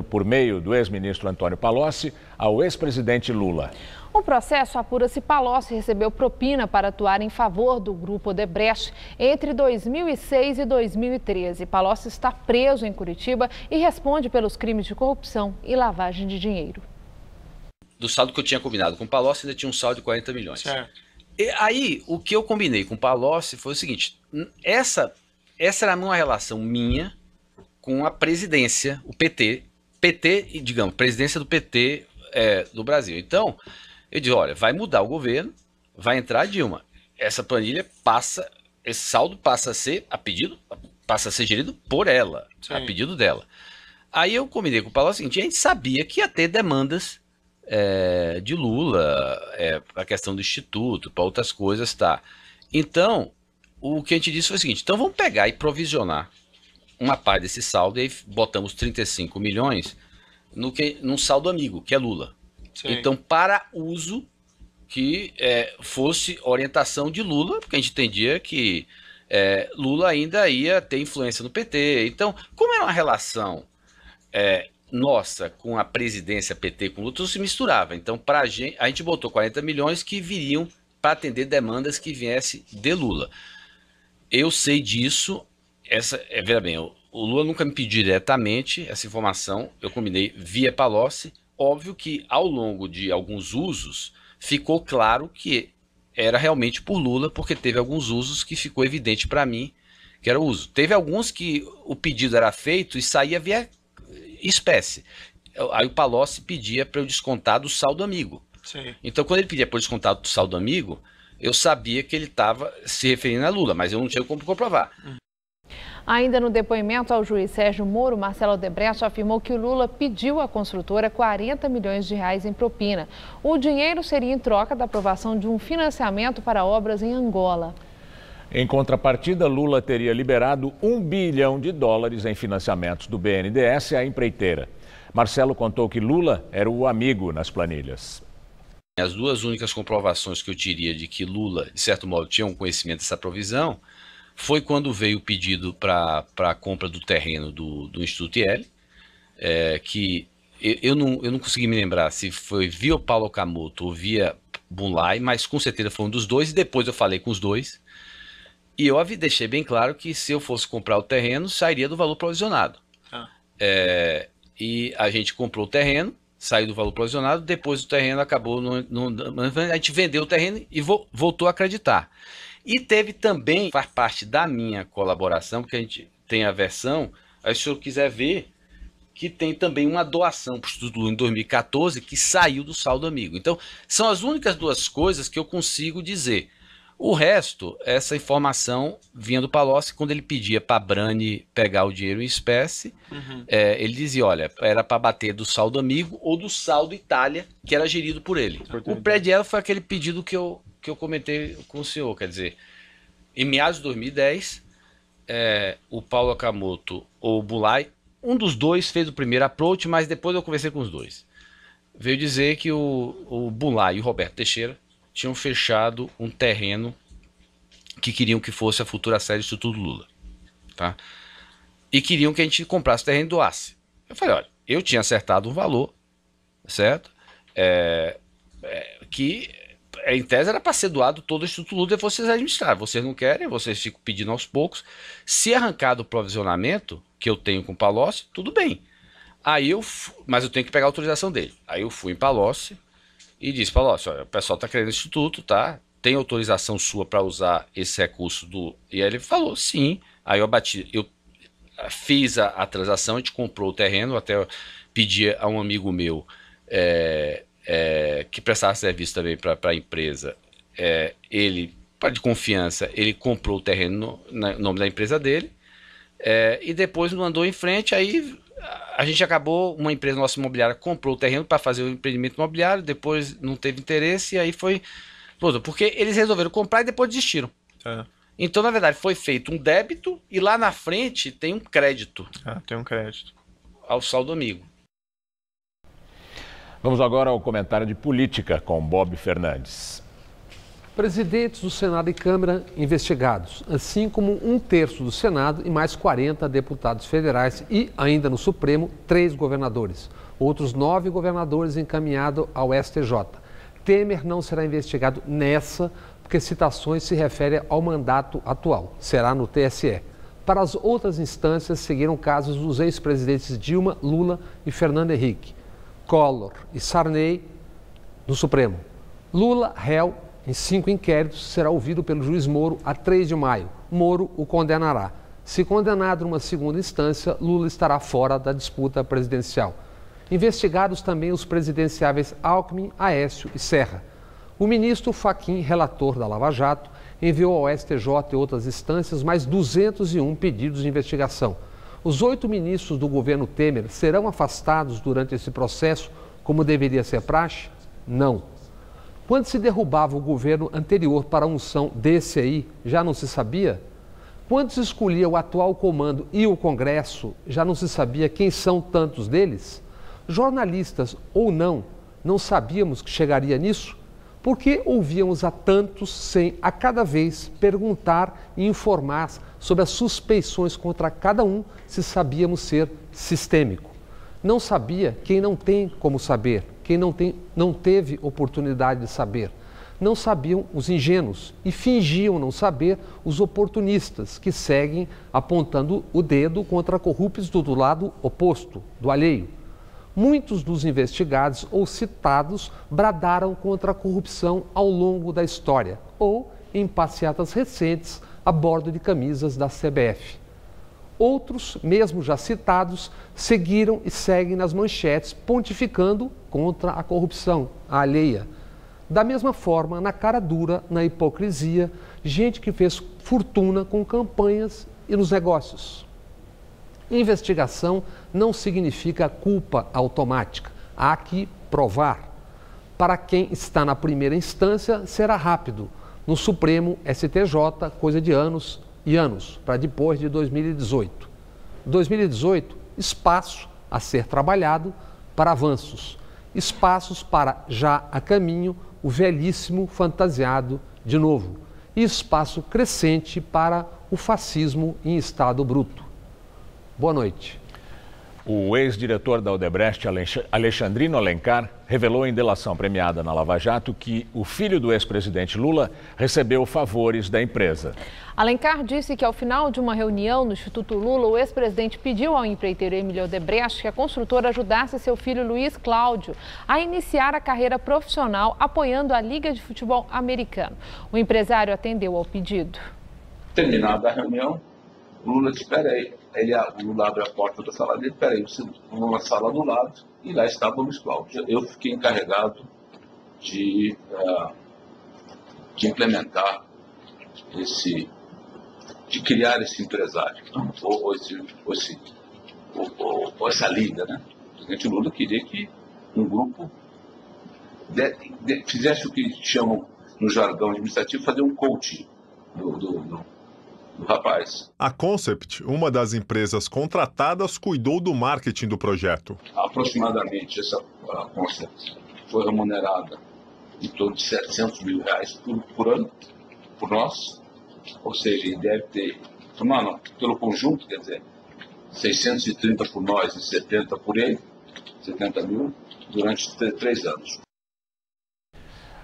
por meio do ex-ministro Antônio Palocci ao ex-presidente Lula. O processo apura se Palocci recebeu propina para atuar em favor do grupo Odebrecht entre 2006 e 2013. Palocci está preso em Curitiba e responde pelos crimes de corrupção e lavagem de dinheiro. Do saldo que eu tinha combinado com o Palocci, ainda tinha um saldo de 40 milhões. Certo. E aí, o que eu combinei com o Palocci foi o seguinte, essa era uma relação minha com a presidência, o PT, digamos, presidência do PT do Brasil. Então, eu disse, olha, vai mudar o governo, vai entrar a Dilma. Essa planilha esse saldo passa a ser gerido por ela, Sim. a pedido dela. Aí eu combinei com o Palocci o seguinte, a gente sabia que ia ter demandas de Lula, para a questão do Instituto, para outras coisas, tá? Então, o que a gente disse foi o seguinte, então vamos pegar e provisionar uma parte desse saldo, e aí botamos 35 milhões num saldo amigo, que é Lula. Sim. Então, para uso que fosse orientação de Lula, porque a gente entendia que Lula ainda ia ter influência no PT. Então, como era uma relação nossa com a presidência PT, com Lula, tudo se misturava. Então, a gente botou 40 milhões que viriam para atender demandas que viessem de Lula. Eu sei disso, veja bem, o Lula nunca me pediu diretamente essa informação, eu combinei via Palocci. Óbvio que ao longo de alguns usos ficou claro que era realmente por Lula, porque teve alguns usos que ficou evidente para mim que era o uso. Teve alguns que o pedido era feito e saía via espécie. Aí o Palocci pedia para eu descontar do saldo amigo. Sim. Então, quando ele pedia para eu descontar do saldo amigo, eu sabia que ele estava se referindo a Lula, mas eu não tinha como comprovar. Ainda no depoimento ao juiz Sérgio Moro, Marcelo Odebrecht afirmou que o Lula pediu à construtora 40 milhões de reais em propina. O dinheiro seria em troca da aprovação de um financiamento para obras em Angola. Em contrapartida, Lula teria liberado $1 bilhão em financiamentos do BNDES à empreiteira. Marcelo contou que Lula era o amigo nas planilhas. As duas únicas comprovações que eu teria de que Lula, de certo modo, tinha um conhecimento dessa provisão foi quando veio o pedido para a compra do terreno do Instituto IEL, que eu não consegui me lembrar se foi via Paulo Okamoto ou via Bunlai, mas com certeza foi um dos dois, e depois eu falei com os dois. E eu deixei bem claro que se eu fosse comprar o terreno, sairia do valor provisionado. E a gente comprou o terreno, saiu do valor provisionado, depois o terreno acabou, a gente vendeu o terreno e voltou a acreditar. E teve também, faz parte da minha colaboração, porque a gente tem a versão, aí se o senhor quiser ver, que tem também uma doação para o Instituto Lula em 2014 que saiu do saldo amigo. Então, são as únicas duas coisas que eu consigo dizer. O resto, essa informação vinha do Palocci, quando ele pedia para a Brani pegar o dinheiro em espécie, ele dizia, olha, era para bater do saldo amigo ou do saldo Itália, que era gerido por ele. O pré-dielo foi aquele pedido que eu comentei com o senhor, quer dizer, em meados de 2010, o Paulo Akamoto ou o Bulay, um dos dois fez o primeiro approach, mas depois eu conversei com os dois. Veio dizer que o Bulay e o Roberto Teixeira tinham fechado um terreno que queriam que fosse a futura sede do Instituto Lula, tá? E queriam que a gente comprasse o terreno e doasse. Eu falei, olha, eu tinha acertado um valor, certo? Que em tese era para ser doado todo o Instituto Lula e vocês administrar. Vocês não querem, vocês ficam pedindo aos poucos. Se arrancar do provisionamento que eu tenho com o Palocci, tudo bem. Mas eu tenho que pegar a autorização dele. Aí eu fui em Palocci e disse, Palocci, olha, o pessoal está querendo o Instituto, tá? Tem autorização sua para usar esse recurso do... E aí ele falou, sim. Aí eu fiz a transação, a gente comprou o terreno, até pedi a um amigo meu que prestasse serviço também para a empresa. Ele, de confiança, ele comprou o terreno no nome da empresa dele e depois não andou em frente, aí... A gente acabou, uma empresa nossa imobiliária comprou o terreno para fazer o empreendimento imobiliário, depois não teve interesse e aí foi... Porque eles resolveram comprar e depois desistiram. Então, na verdade, foi feito um débito e lá na frente tem um crédito. Tem um crédito. Ao saldo amigo. Vamos agora ao comentário de política com Bob Fernandes. Presidentes do Senado e Câmara investigados, assim como 1/3 do Senado e mais 40 deputados federais e, ainda no Supremo, 3 governadores. Outros 9 governadores encaminhados ao STJ. Temer não será investigado nessa, porque citações se referem ao mandato atual. Será no TSE. Para as outras instâncias, seguiram casos dos ex-presidentes Dilma, Lula e Fernando Henrique. Collor e Sarney no Supremo. Lula, réu em 5 inquéritos, será ouvido pelo juiz Moro a 3 de maio. Moro o condenará. Se condenado numa segunda instância, Lula estará fora da disputa presidencial. Investigados também os presidenciáveis Alckmin, Aécio e Serra. O ministro Fachin, relator da Lava Jato, enviou ao STJ e outras instâncias mais 201 pedidos de investigação. Os 8 ministros do governo Temer serão afastados durante esse processo, como deveria ser praxe? Não. Quando se derrubava o governo anterior para a unção desse aí, já não se sabia? Quando se escolhia o atual comando e o Congresso, já não se sabia quem são tantos deles? Jornalistas ou não sabíamos que chegaria nisso? Por que ouvíamos a tantos sem, a cada vez, perguntar e informar sobre as suspeições contra cada um se sabíamos ser sistêmico? Não sabia quem não tem como saber, quem não teve oportunidade de saber. Não sabiam os ingênuos e fingiam não saber os oportunistas que seguem apontando o dedo contra corruptos do lado oposto, do alheio. Muitos dos investigados ou citados bradaram contra a corrupção ao longo da história ou em passeatas recentes a bordo de camisas da CBF. Outros, mesmo já citados, seguiram e seguem nas manchetes pontificando contra a corrupção, a alheia. Da mesma forma, na cara dura, na hipocrisia, gente que fez fortuna com campanhas e nos negócios. Investigação não significa culpa automática. Há que provar. Para quem está na primeira instância, será rápido. No Supremo, STJ, coisa de anos e anos, para depois de 2018. 2018, espaço a ser trabalhado para avanços. Espaços para, já a caminho, o velhíssimo fantasiado de novo. E espaço crescente para o fascismo em estado bruto. Boa noite. O ex-diretor da Odebrecht, Alexandrino Alencar, revelou em delação premiada na Lava Jato que o filho do ex-presidente Lula recebeu favores da empresa. Alencar disse que ao final de uma reunião no Instituto Lula, o ex-presidente pediu ao empreiteiro Emílio Odebrecht que a construtora ajudasse seu filho Luiz Cláudio a iniciar a carreira profissional apoiando a Liga de Futebol Americano. O empresário atendeu ao pedido. Terminada a reunião, Lula disse, espera aí, o Lula abre a porta da sala dele, peraí, você numa sala do lado, e lá estava o Luiz Cláudio. Eu fiquei encarregado de implementar de criar esse empresário, ou essa liga, né? O presidente Lula queria que um grupo fizesse o que chamam no jargão administrativo, fazer um coaching do rapaz. A Concept, uma das empresas contratadas, cuidou do marketing do projeto. Aproximadamente essa Concept foi remunerada em torno de R$700 mil por ano, por nós, ou seja, ele deve ter, pelo conjunto, quer dizer, 630 por nós e 70 por ele, 70 mil, durante 3 anos.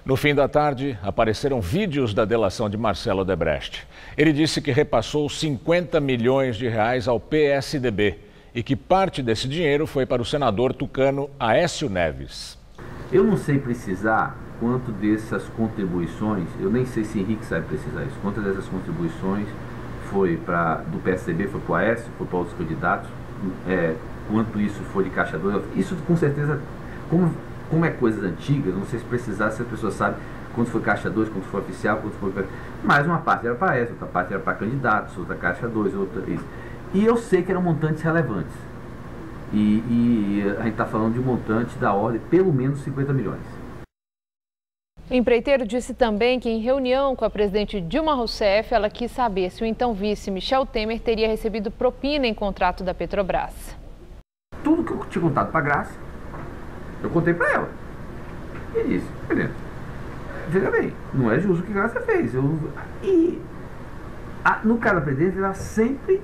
No fim da tarde, apareceram vídeos da delação de Marcelo Odebrecht. Ele disse que repassou 50 milhões de reais ao PSDB e que parte desse dinheiro foi para o senador tucano Aécio Neves. Eu não sei precisar quanto dessas contribuições, eu nem sei se Henrique sabe precisar isso, quanto dessas contribuições foi do PSDB, foi para o Aécio, foi para outros candidatos, quanto isso foi de Caixa 2, isso com certeza, como é coisas antigas, não sei se precisar, se as pessoas sabem quanto foi Caixa 2, quanto foi oficial, quanto foi... Mas uma parte era para essa, outra parte era para candidatos, outra Caixa 2, outra isso. E eu sei que eram montantes relevantes. E a gente está falando de um montante da ordem pelo menos 50 milhões. O empreiteiro disse também que, em reunião com a presidente Dilma Rousseff, ela quis saber se o então vice Michel Temer teria recebido propina em contrato da Petrobras. Tudo que eu tinha contado para a Graça, eu contei para ela. E disse, veja bem, não é justo o que a Graça fez. No caso da presidente, ela sempre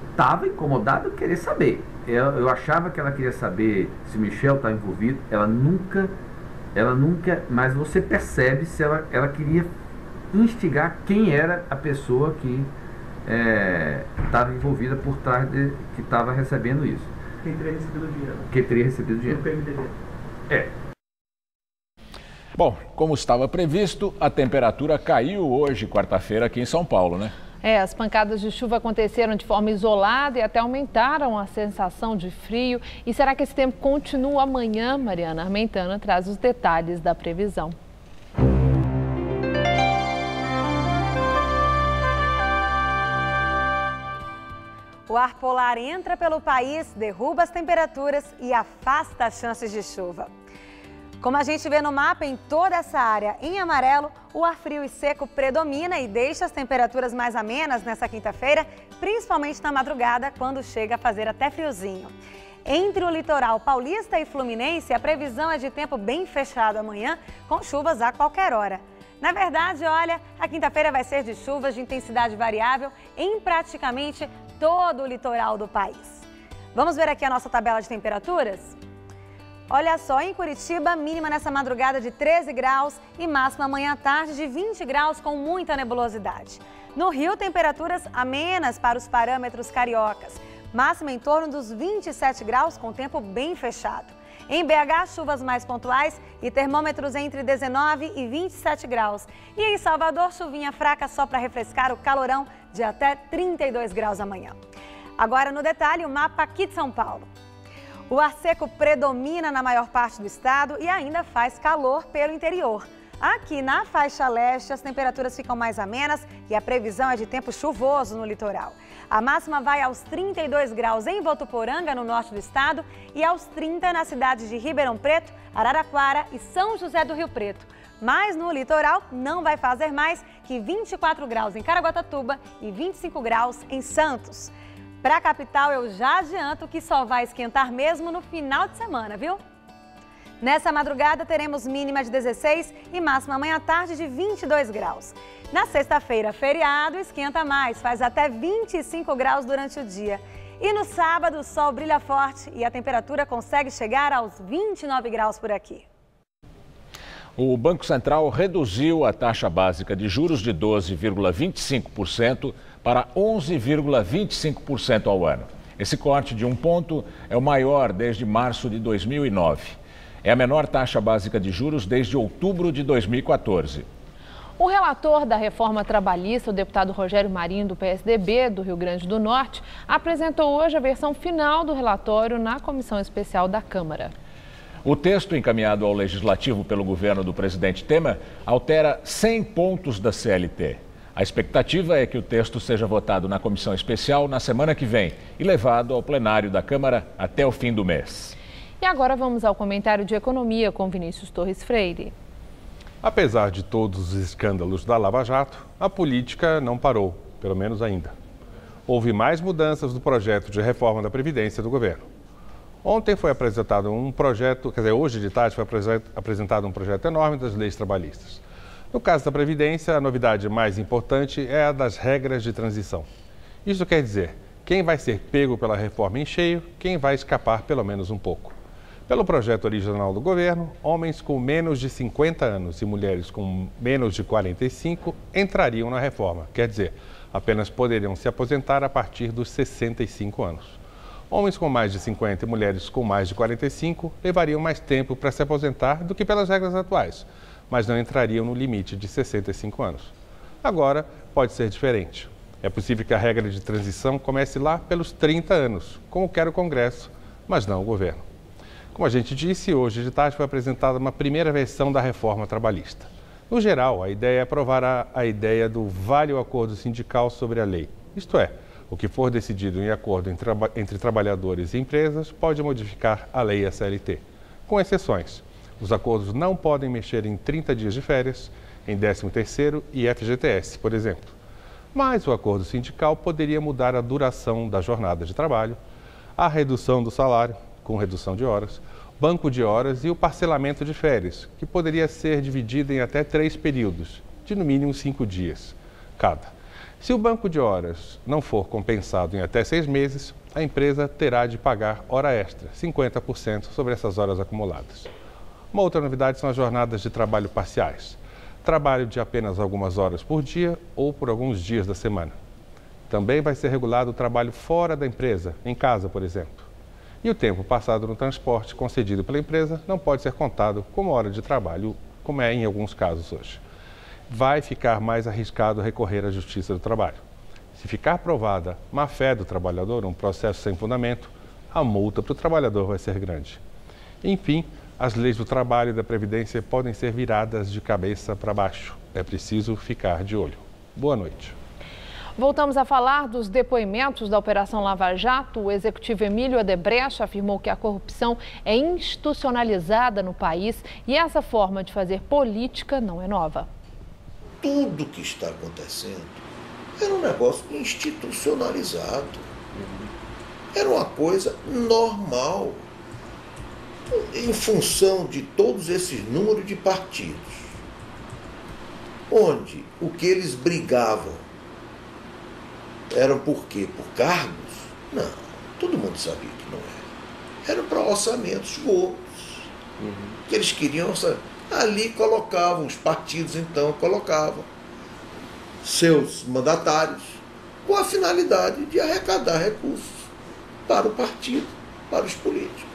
estava incomodada em querer saber. Eu achava que ela queria saber se Michel estava envolvido. Ela nunca, mas você percebe se ela queria instigar quem era a pessoa que estava envolvida por trás que estava recebendo isso. Quem teria recebido o dinheiro. Quem teria recebido o dinheiro. No PMDB. Bom, como estava previsto, a temperatura caiu hoje, quarta-feira, aqui em São Paulo, né? As pancadas de chuva aconteceram de forma isolada e até aumentaram a sensação de frio. E será que esse tempo continua amanhã? Mariana Armentana traz os detalhes da previsão. O ar polar entra pelo país, derruba as temperaturas e afasta as chances de chuva. Como a gente vê no mapa, em toda essa área em amarelo, o ar frio e seco predomina e deixa as temperaturas mais amenas nessa quinta-feira, principalmente na madrugada, quando chega a fazer até friozinho. Entre o litoral paulista e fluminense, a previsão é de tempo bem fechado amanhã, com chuvas a qualquer hora. Na verdade, olha, a quinta-feira vai ser de chuvas de intensidade variável em praticamente todo o litoral do país. Vamos ver aqui a nossa tabela de temperaturas? Olha só, em Curitiba, mínima nessa madrugada de 13 graus e máxima amanhã à tarde de 20 graus com muita nebulosidade. No Rio, temperaturas amenas para os parâmetros cariocas. Máxima em torno dos 27 graus com tempo bem fechado. Em BH, chuvas mais pontuais e termômetros entre 19 e 27 graus. E em Salvador, chuvinha fraca só para refrescar o calorão de até 32 graus amanhã. Agora no detalhe, o mapa aqui de São Paulo. O ar seco predomina na maior parte do estado e ainda faz calor pelo interior. Aqui na faixa leste, as temperaturas ficam mais amenas e a previsão é de tempo chuvoso no litoral. A máxima vai aos 32 graus em Votuporanga, no norte do estado, e aos 30 nas cidades de Ribeirão Preto, Araraquara e São José do Rio Preto. Mas no litoral não vai fazer mais que 24 graus em Caraguatatuba e 25 graus em Santos. Para a capital, eu já adianto que só vai esquentar mesmo no final de semana, viu? Nessa madrugada, teremos mínima de 16 e máxima amanhã à tarde de 22 graus. Na sexta-feira, feriado, esquenta mais, faz até 25 graus durante o dia. E no sábado, o sol brilha forte e a temperatura consegue chegar aos 29 graus por aqui. O Banco Central reduziu a taxa básica de juros de 12,25% para 11,25% ao ano. Esse corte de 1 ponto é o maior desde março de 2009. É a menor taxa básica de juros desde outubro de 2014. O relator da reforma trabalhista, o deputado Rogério Marinho, do PSDB do Rio Grande do Norte, apresentou hoje a versão final do relatório na Comissão Especial da Câmara. O texto encaminhado ao Legislativo pelo governo do presidente Temer altera 100 pontos da CLT. A expectativa é que o texto seja votado na Comissão Especial na semana que vem e levado ao plenário da Câmara até o fim do mês. E agora vamos ao comentário de economia com Vinícius Torres Freire. Apesar de todos os escândalos da Lava Jato, a política não parou, pelo menos ainda. Houve mais mudanças do projeto de reforma da Previdência do governo. Ontem foi apresentado um projeto, hoje de tarde foi apresentado um projeto enorme das leis trabalhistas. No caso da Previdência, a novidade mais importante é a das regras de transição. Isso quer dizer, quem vai ser pego pela reforma em cheio, quem vai escapar pelo menos um pouco. Pelo projeto original do governo, homens com menos de 50 anos e mulheres com menos de 45 entrariam na reforma. Quer dizer, apenas poderiam se aposentar a partir dos 65 anos. Homens com mais de 50 e mulheres com mais de 45 levariam mais tempo para se aposentar do que pelas regras atuais, mas não entrariam no limite de 65 anos. Agora, pode ser diferente. É possível que a regra de transição comece lá pelos 30 anos, como quer o Congresso, mas não o governo. Como a gente disse, hoje de tarde foi apresentada uma primeira versão da reforma trabalhista. No geral, a ideia é aprovar a ideia do vale o acordo sindical sobre a lei. Isto é, o que for decidido em acordo entre trabalhadores e empresas pode modificar a lei e a CLT, com exceções. Os acordos não podem mexer em 30 dias de férias, em 13º e FGTS, por exemplo. Mas o acordo sindical poderia mudar a duração da jornada de trabalho, a redução do salário, com redução de horas, banco de horas e o parcelamento de férias, que poderia ser dividido em até 3 períodos, de no mínimo 5 dias cada. Se o banco de horas não for compensado em até 6 meses, a empresa terá de pagar hora extra, 50% sobre essas horas acumuladas. Uma outra novidade são as jornadas de trabalho parciais. Trabalho de apenas algumas horas por dia ou por alguns dias da semana. Também vai ser regulado o trabalho fora da empresa, em casa, por exemplo. E o tempo passado no transporte concedido pela empresa não pode ser contado como hora de trabalho, como é em alguns casos hoje. Vai ficar mais arriscado recorrer à Justiça do Trabalho. Se ficar provada má-fé do trabalhador, um processo sem fundamento, a multa para o trabalhador vai ser grande. Enfim, as leis do trabalho e da Previdência podem ser viradas de cabeça para baixo. É preciso ficar de olho. Boa noite. Voltamos a falar dos depoimentos da Operação Lava Jato. O executivo Emílio Odebrecht afirmou que a corrupção é institucionalizada no país e essa forma de fazer política não é nova. Tudo que está acontecendo era um negócio institucionalizado. Era uma coisa normal. Em função de todos esses números de partidos, onde o que eles brigavam eram por quê? Por cargos? Não, todo mundo sabia que não era. Eram para orçamentos gordos. Que eles queriam, ali colocavam, os partidos então colocavam seus mandatários com a finalidade de arrecadar recursos para o partido, para os políticos.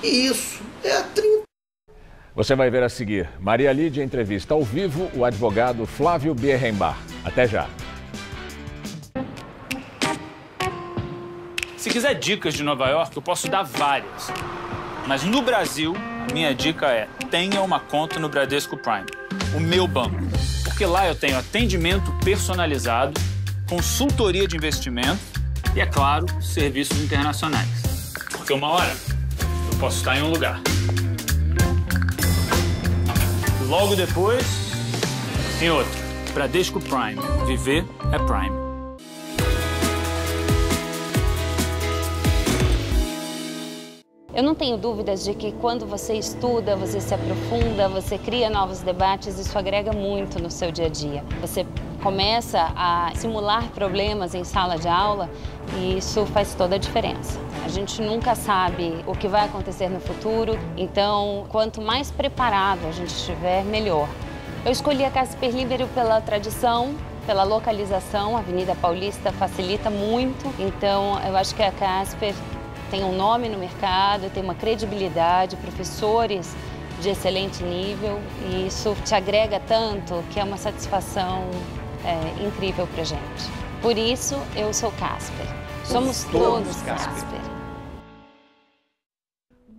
E isso é há 30. Você vai ver a seguir. Maria Lídia entrevista ao vivo o advogado Flávio Bierrenbach. Até já. Se quiser dicas de Nova York, eu posso dar várias. Mas no Brasil, a minha dica é: tenha uma conta no Bradesco Prime, o meu banco. Porque lá eu tenho atendimento personalizado, consultoria de investimento e, é claro, serviços internacionais. Porque uma hora eu posso estar em um lugar. Logo depois, em outro. Bradesco Prime. Viver é Prime. Eu não tenho dúvidas de que quando você estuda, você se aprofunda, você cria novos debates, isso agrega muito no seu dia a dia. Você começa a simular problemas em sala de aula e isso faz toda a diferença. A gente nunca sabe o que vai acontecer no futuro, então quanto mais preparado a gente estiver, melhor. Eu escolhi a Casper Libero pela tradição, pela localização, a Avenida Paulista facilita muito, então eu acho que a Casper tem um nome no mercado, tem uma credibilidade, professores de excelente nível e isso te agrega tanto que é uma satisfação incrível pra gente. Por isso, eu sou Casper. Somos todos Casper.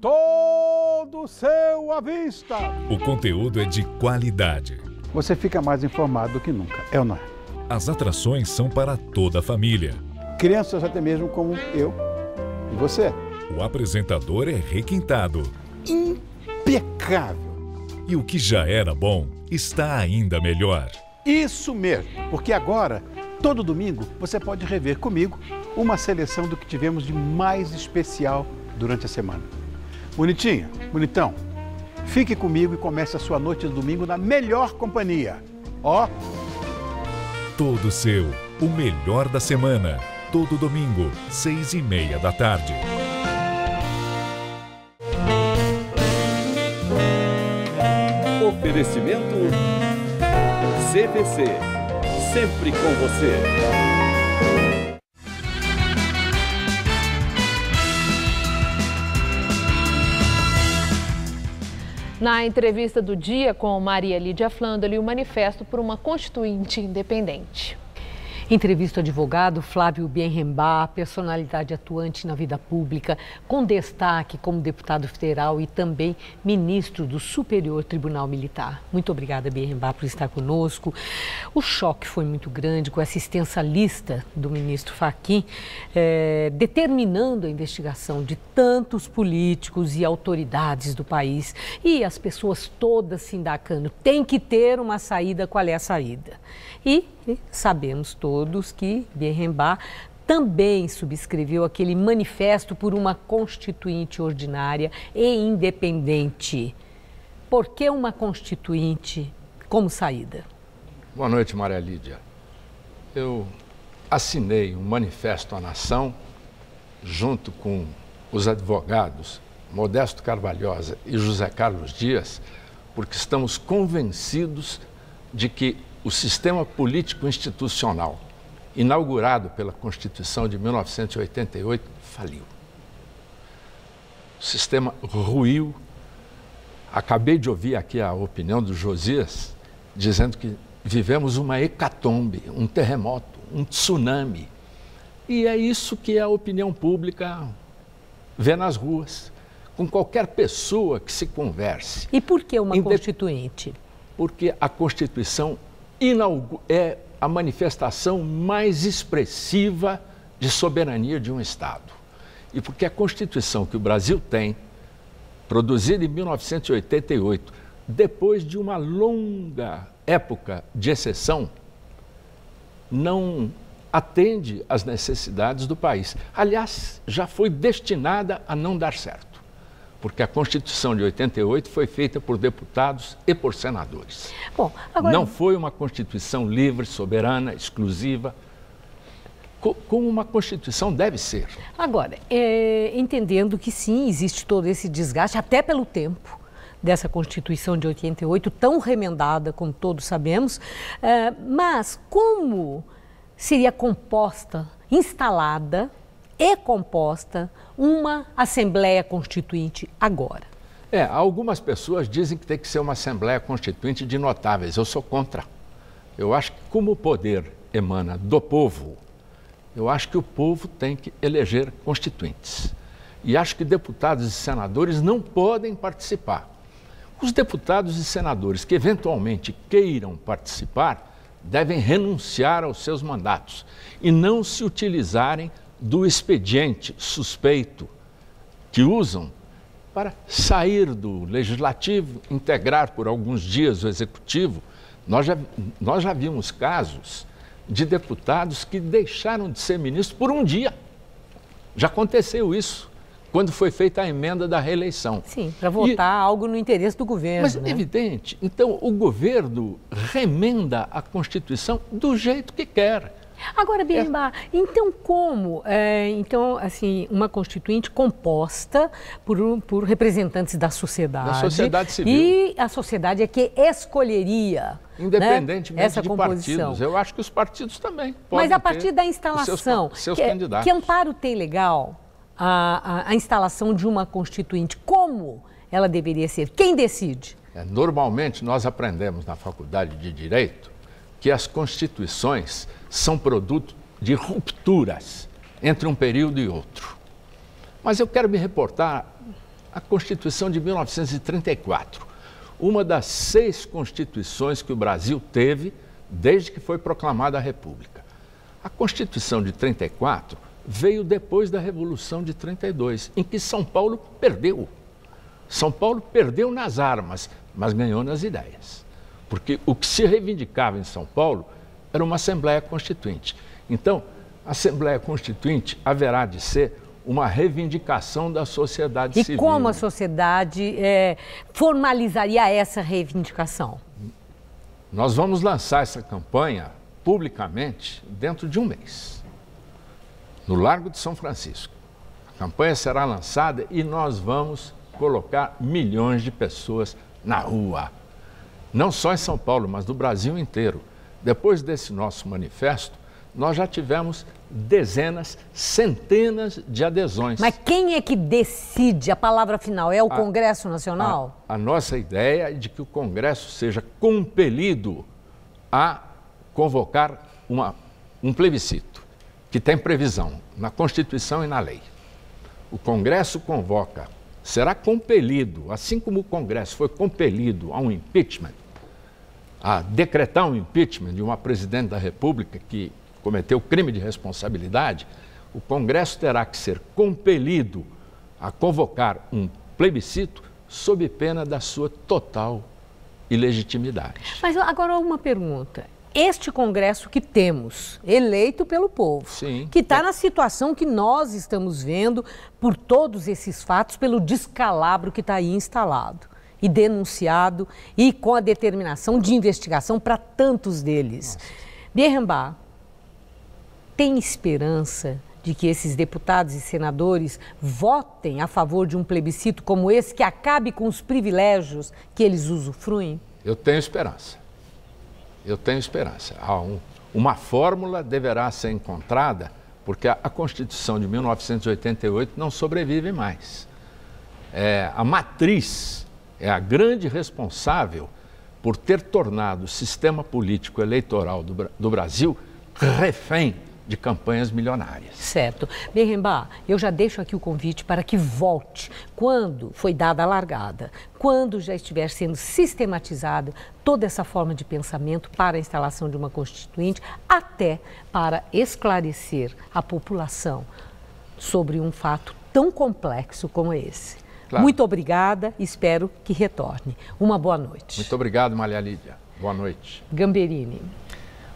Todo seu à vista. O conteúdo é de qualidade. Você fica mais informado do que nunca, é ou não é? As atrações são para toda a família. Crianças até mesmo como eu e você. O apresentador é requintado. Impecável. E o que já era bom está ainda melhor. Isso mesmo, porque agora, todo domingo, você pode rever comigo uma seleção do que tivemos de mais especial durante a semana. Bonitinha, bonitão, fique comigo e comece a sua noite de domingo na melhor companhia. Ó. Todo seu, o melhor da semana. Todo domingo, 6:30 da tarde. Oferecimento CVC, sempre com você. Na entrevista do dia com Maria Lídia Flandoli, o Manifesto por uma Constituinte Independente. Entrevista ao advogado Flávio Bienrembá, personalidade atuante na vida pública, com destaque como deputado federal e também ministro do Superior Tribunal Militar. Muito obrigada, Bienrembá, por estar conosco. O choque foi muito grande com essa extensa lista do ministro Fachin, determinando a investigação de tantos políticos e autoridades do país. E as pessoas todas se indagando. Tem que ter uma saída, qual é a saída? E sabemos todos que Bienrembá também subscreveu aquele manifesto por uma constituinte ordinária e independente. Por que uma constituinte como saída? Boa noite, Maria Lídia. Eu assinei um manifesto à nação junto com os advogados Modesto Carvalhosa e José Carlos Dias, porque estamos convencidos de que o sistema político-institucional, inaugurado pela Constituição de 1988, faliu. O sistema ruiu. Acabei de ouvir aqui a opinião do Josias, dizendo que vivemos uma hecatombe, um terremoto, um tsunami. E é isso que a opinião pública vê nas ruas, com qualquer pessoa que se converse. E por que uma constituinte? Porque a Constituição é a manifestação mais expressiva de soberania de um Estado. E porque a Constituição que o Brasil tem, produzida em 1988, depois de uma longa época de exceção, não atende às necessidades do país. Aliás, já foi destinada a não dar certo. Porque a Constituição de 88 foi feita por deputados e por senadores. Bom, agora... Não foi uma Constituição livre, soberana, exclusiva, como uma Constituição deve ser. Agora, entendendo que sim, existe todo esse desgaste, até pelo tempo dessa Constituição de 88, tão remendada, como todos sabemos, mas como seria composta, instalada e composta uma Assembleia Constituinte agora? Algumas pessoas dizem que tem que ser uma Assembleia Constituinte de notáveis. Eu sou contra. Eu acho que como o poder emana do povo, eu acho que o povo tem que eleger constituintes. E acho que deputados e senadores não podem participar. Os deputados e senadores que eventualmente queiram participar devem renunciar aos seus mandatos e não se utilizarem do expediente suspeito que usam para sair do legislativo, integrar por alguns dias o executivo. Nós já vimos casos de deputados que deixaram de ser ministros por um dia. Já aconteceu isso, quando foi feita a emenda da reeleição. Sim, para votar algo no interesse do governo. Mas é evidente, então o governo remenda a Constituição do jeito que quer. Agora, Bienrembá, então como? Uma constituinte composta por representantes da sociedade. Da sociedade civil. E a sociedade é que escolheria, independentemente essa de composição. partidos. Eu acho que os partidos também podem. Mas a partir da instalação, seus candidatos. Que amparo tem legal a instalação de uma constituinte? Como ela deveria ser? Quem decide? Normalmente nós aprendemos na faculdade de Direito que as constituições são produto de rupturas entre um período e outro. Mas eu quero me reportar à Constituição de 1934, uma das 6 constituições que o Brasil teve desde que foi proclamada a República. A Constituição de 34 veio depois da Revolução de 32, em que São Paulo perdeu. São Paulo perdeu nas armas, mas ganhou nas ideias. Porque o que se reivindicava em São Paulo era uma Assembleia Constituinte. Então, a Assembleia Constituinte haverá de ser uma reivindicação da sociedade civil. E como a sociedade formalizaria essa reivindicação? Nós vamos lançar essa campanha publicamente dentro de um mês, no Largo de São Francisco. A campanha será lançada e nós vamos colocar milhões de pessoas na rua. Não só em São Paulo, mas no Brasil inteiro. Depois desse nosso manifesto, nós já tivemos dezenas, centenas de adesões. Mas quem é que decide? A palavra final é o Congresso Nacional? A nossa ideia é de que o Congresso seja compelido a convocar um plebiscito, que tem previsão na Constituição e na lei. O Congresso convoca, será compelido, assim como o Congresso foi compelido a um impeachment, a decretar um impeachment de uma presidente da República que cometeu crime de responsabilidade, o Congresso terá que ser compelido a convocar um plebiscito sob pena da sua total ilegitimidade. Mas agora uma pergunta. Este Congresso que temos, eleito pelo povo, sim, que está na situação que nós estamos vendo por todos esses fatos, pelo descalabro que está aí instalado e denunciado e com a determinação de investigação para tantos deles. Bienrembá, tem esperança de que esses deputados e senadores votem a favor de um plebiscito como esse, que acabe com os privilégios que eles usufruem? Eu tenho esperança. Eu tenho esperança. Uma fórmula deverá ser encontrada, porque a Constituição de 1988 não sobrevive mais. A matriz é a grande responsável por ter tornado o sistema político eleitoral do Brasil refém de campanhas milionárias. Certo. Bienrembá, eu já deixo aqui o convite para que volte quando foi dada a largada, quando já estiver sendo sistematizada toda essa forma de pensamento para a instalação de uma Constituinte, até para esclarecer a população sobre um fato tão complexo como esse. Claro. Muito obrigada e espero que retorne. Uma boa noite. Muito obrigado, Maria Lídia. Boa noite. Gamberini.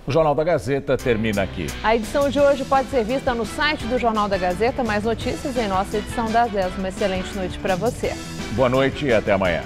O Jornal da Gazeta termina aqui. A edição de hoje pode ser vista no site do Jornal da Gazeta, mais notícias em nossa edição das 10. Uma excelente noite para você. Boa noite e até amanhã.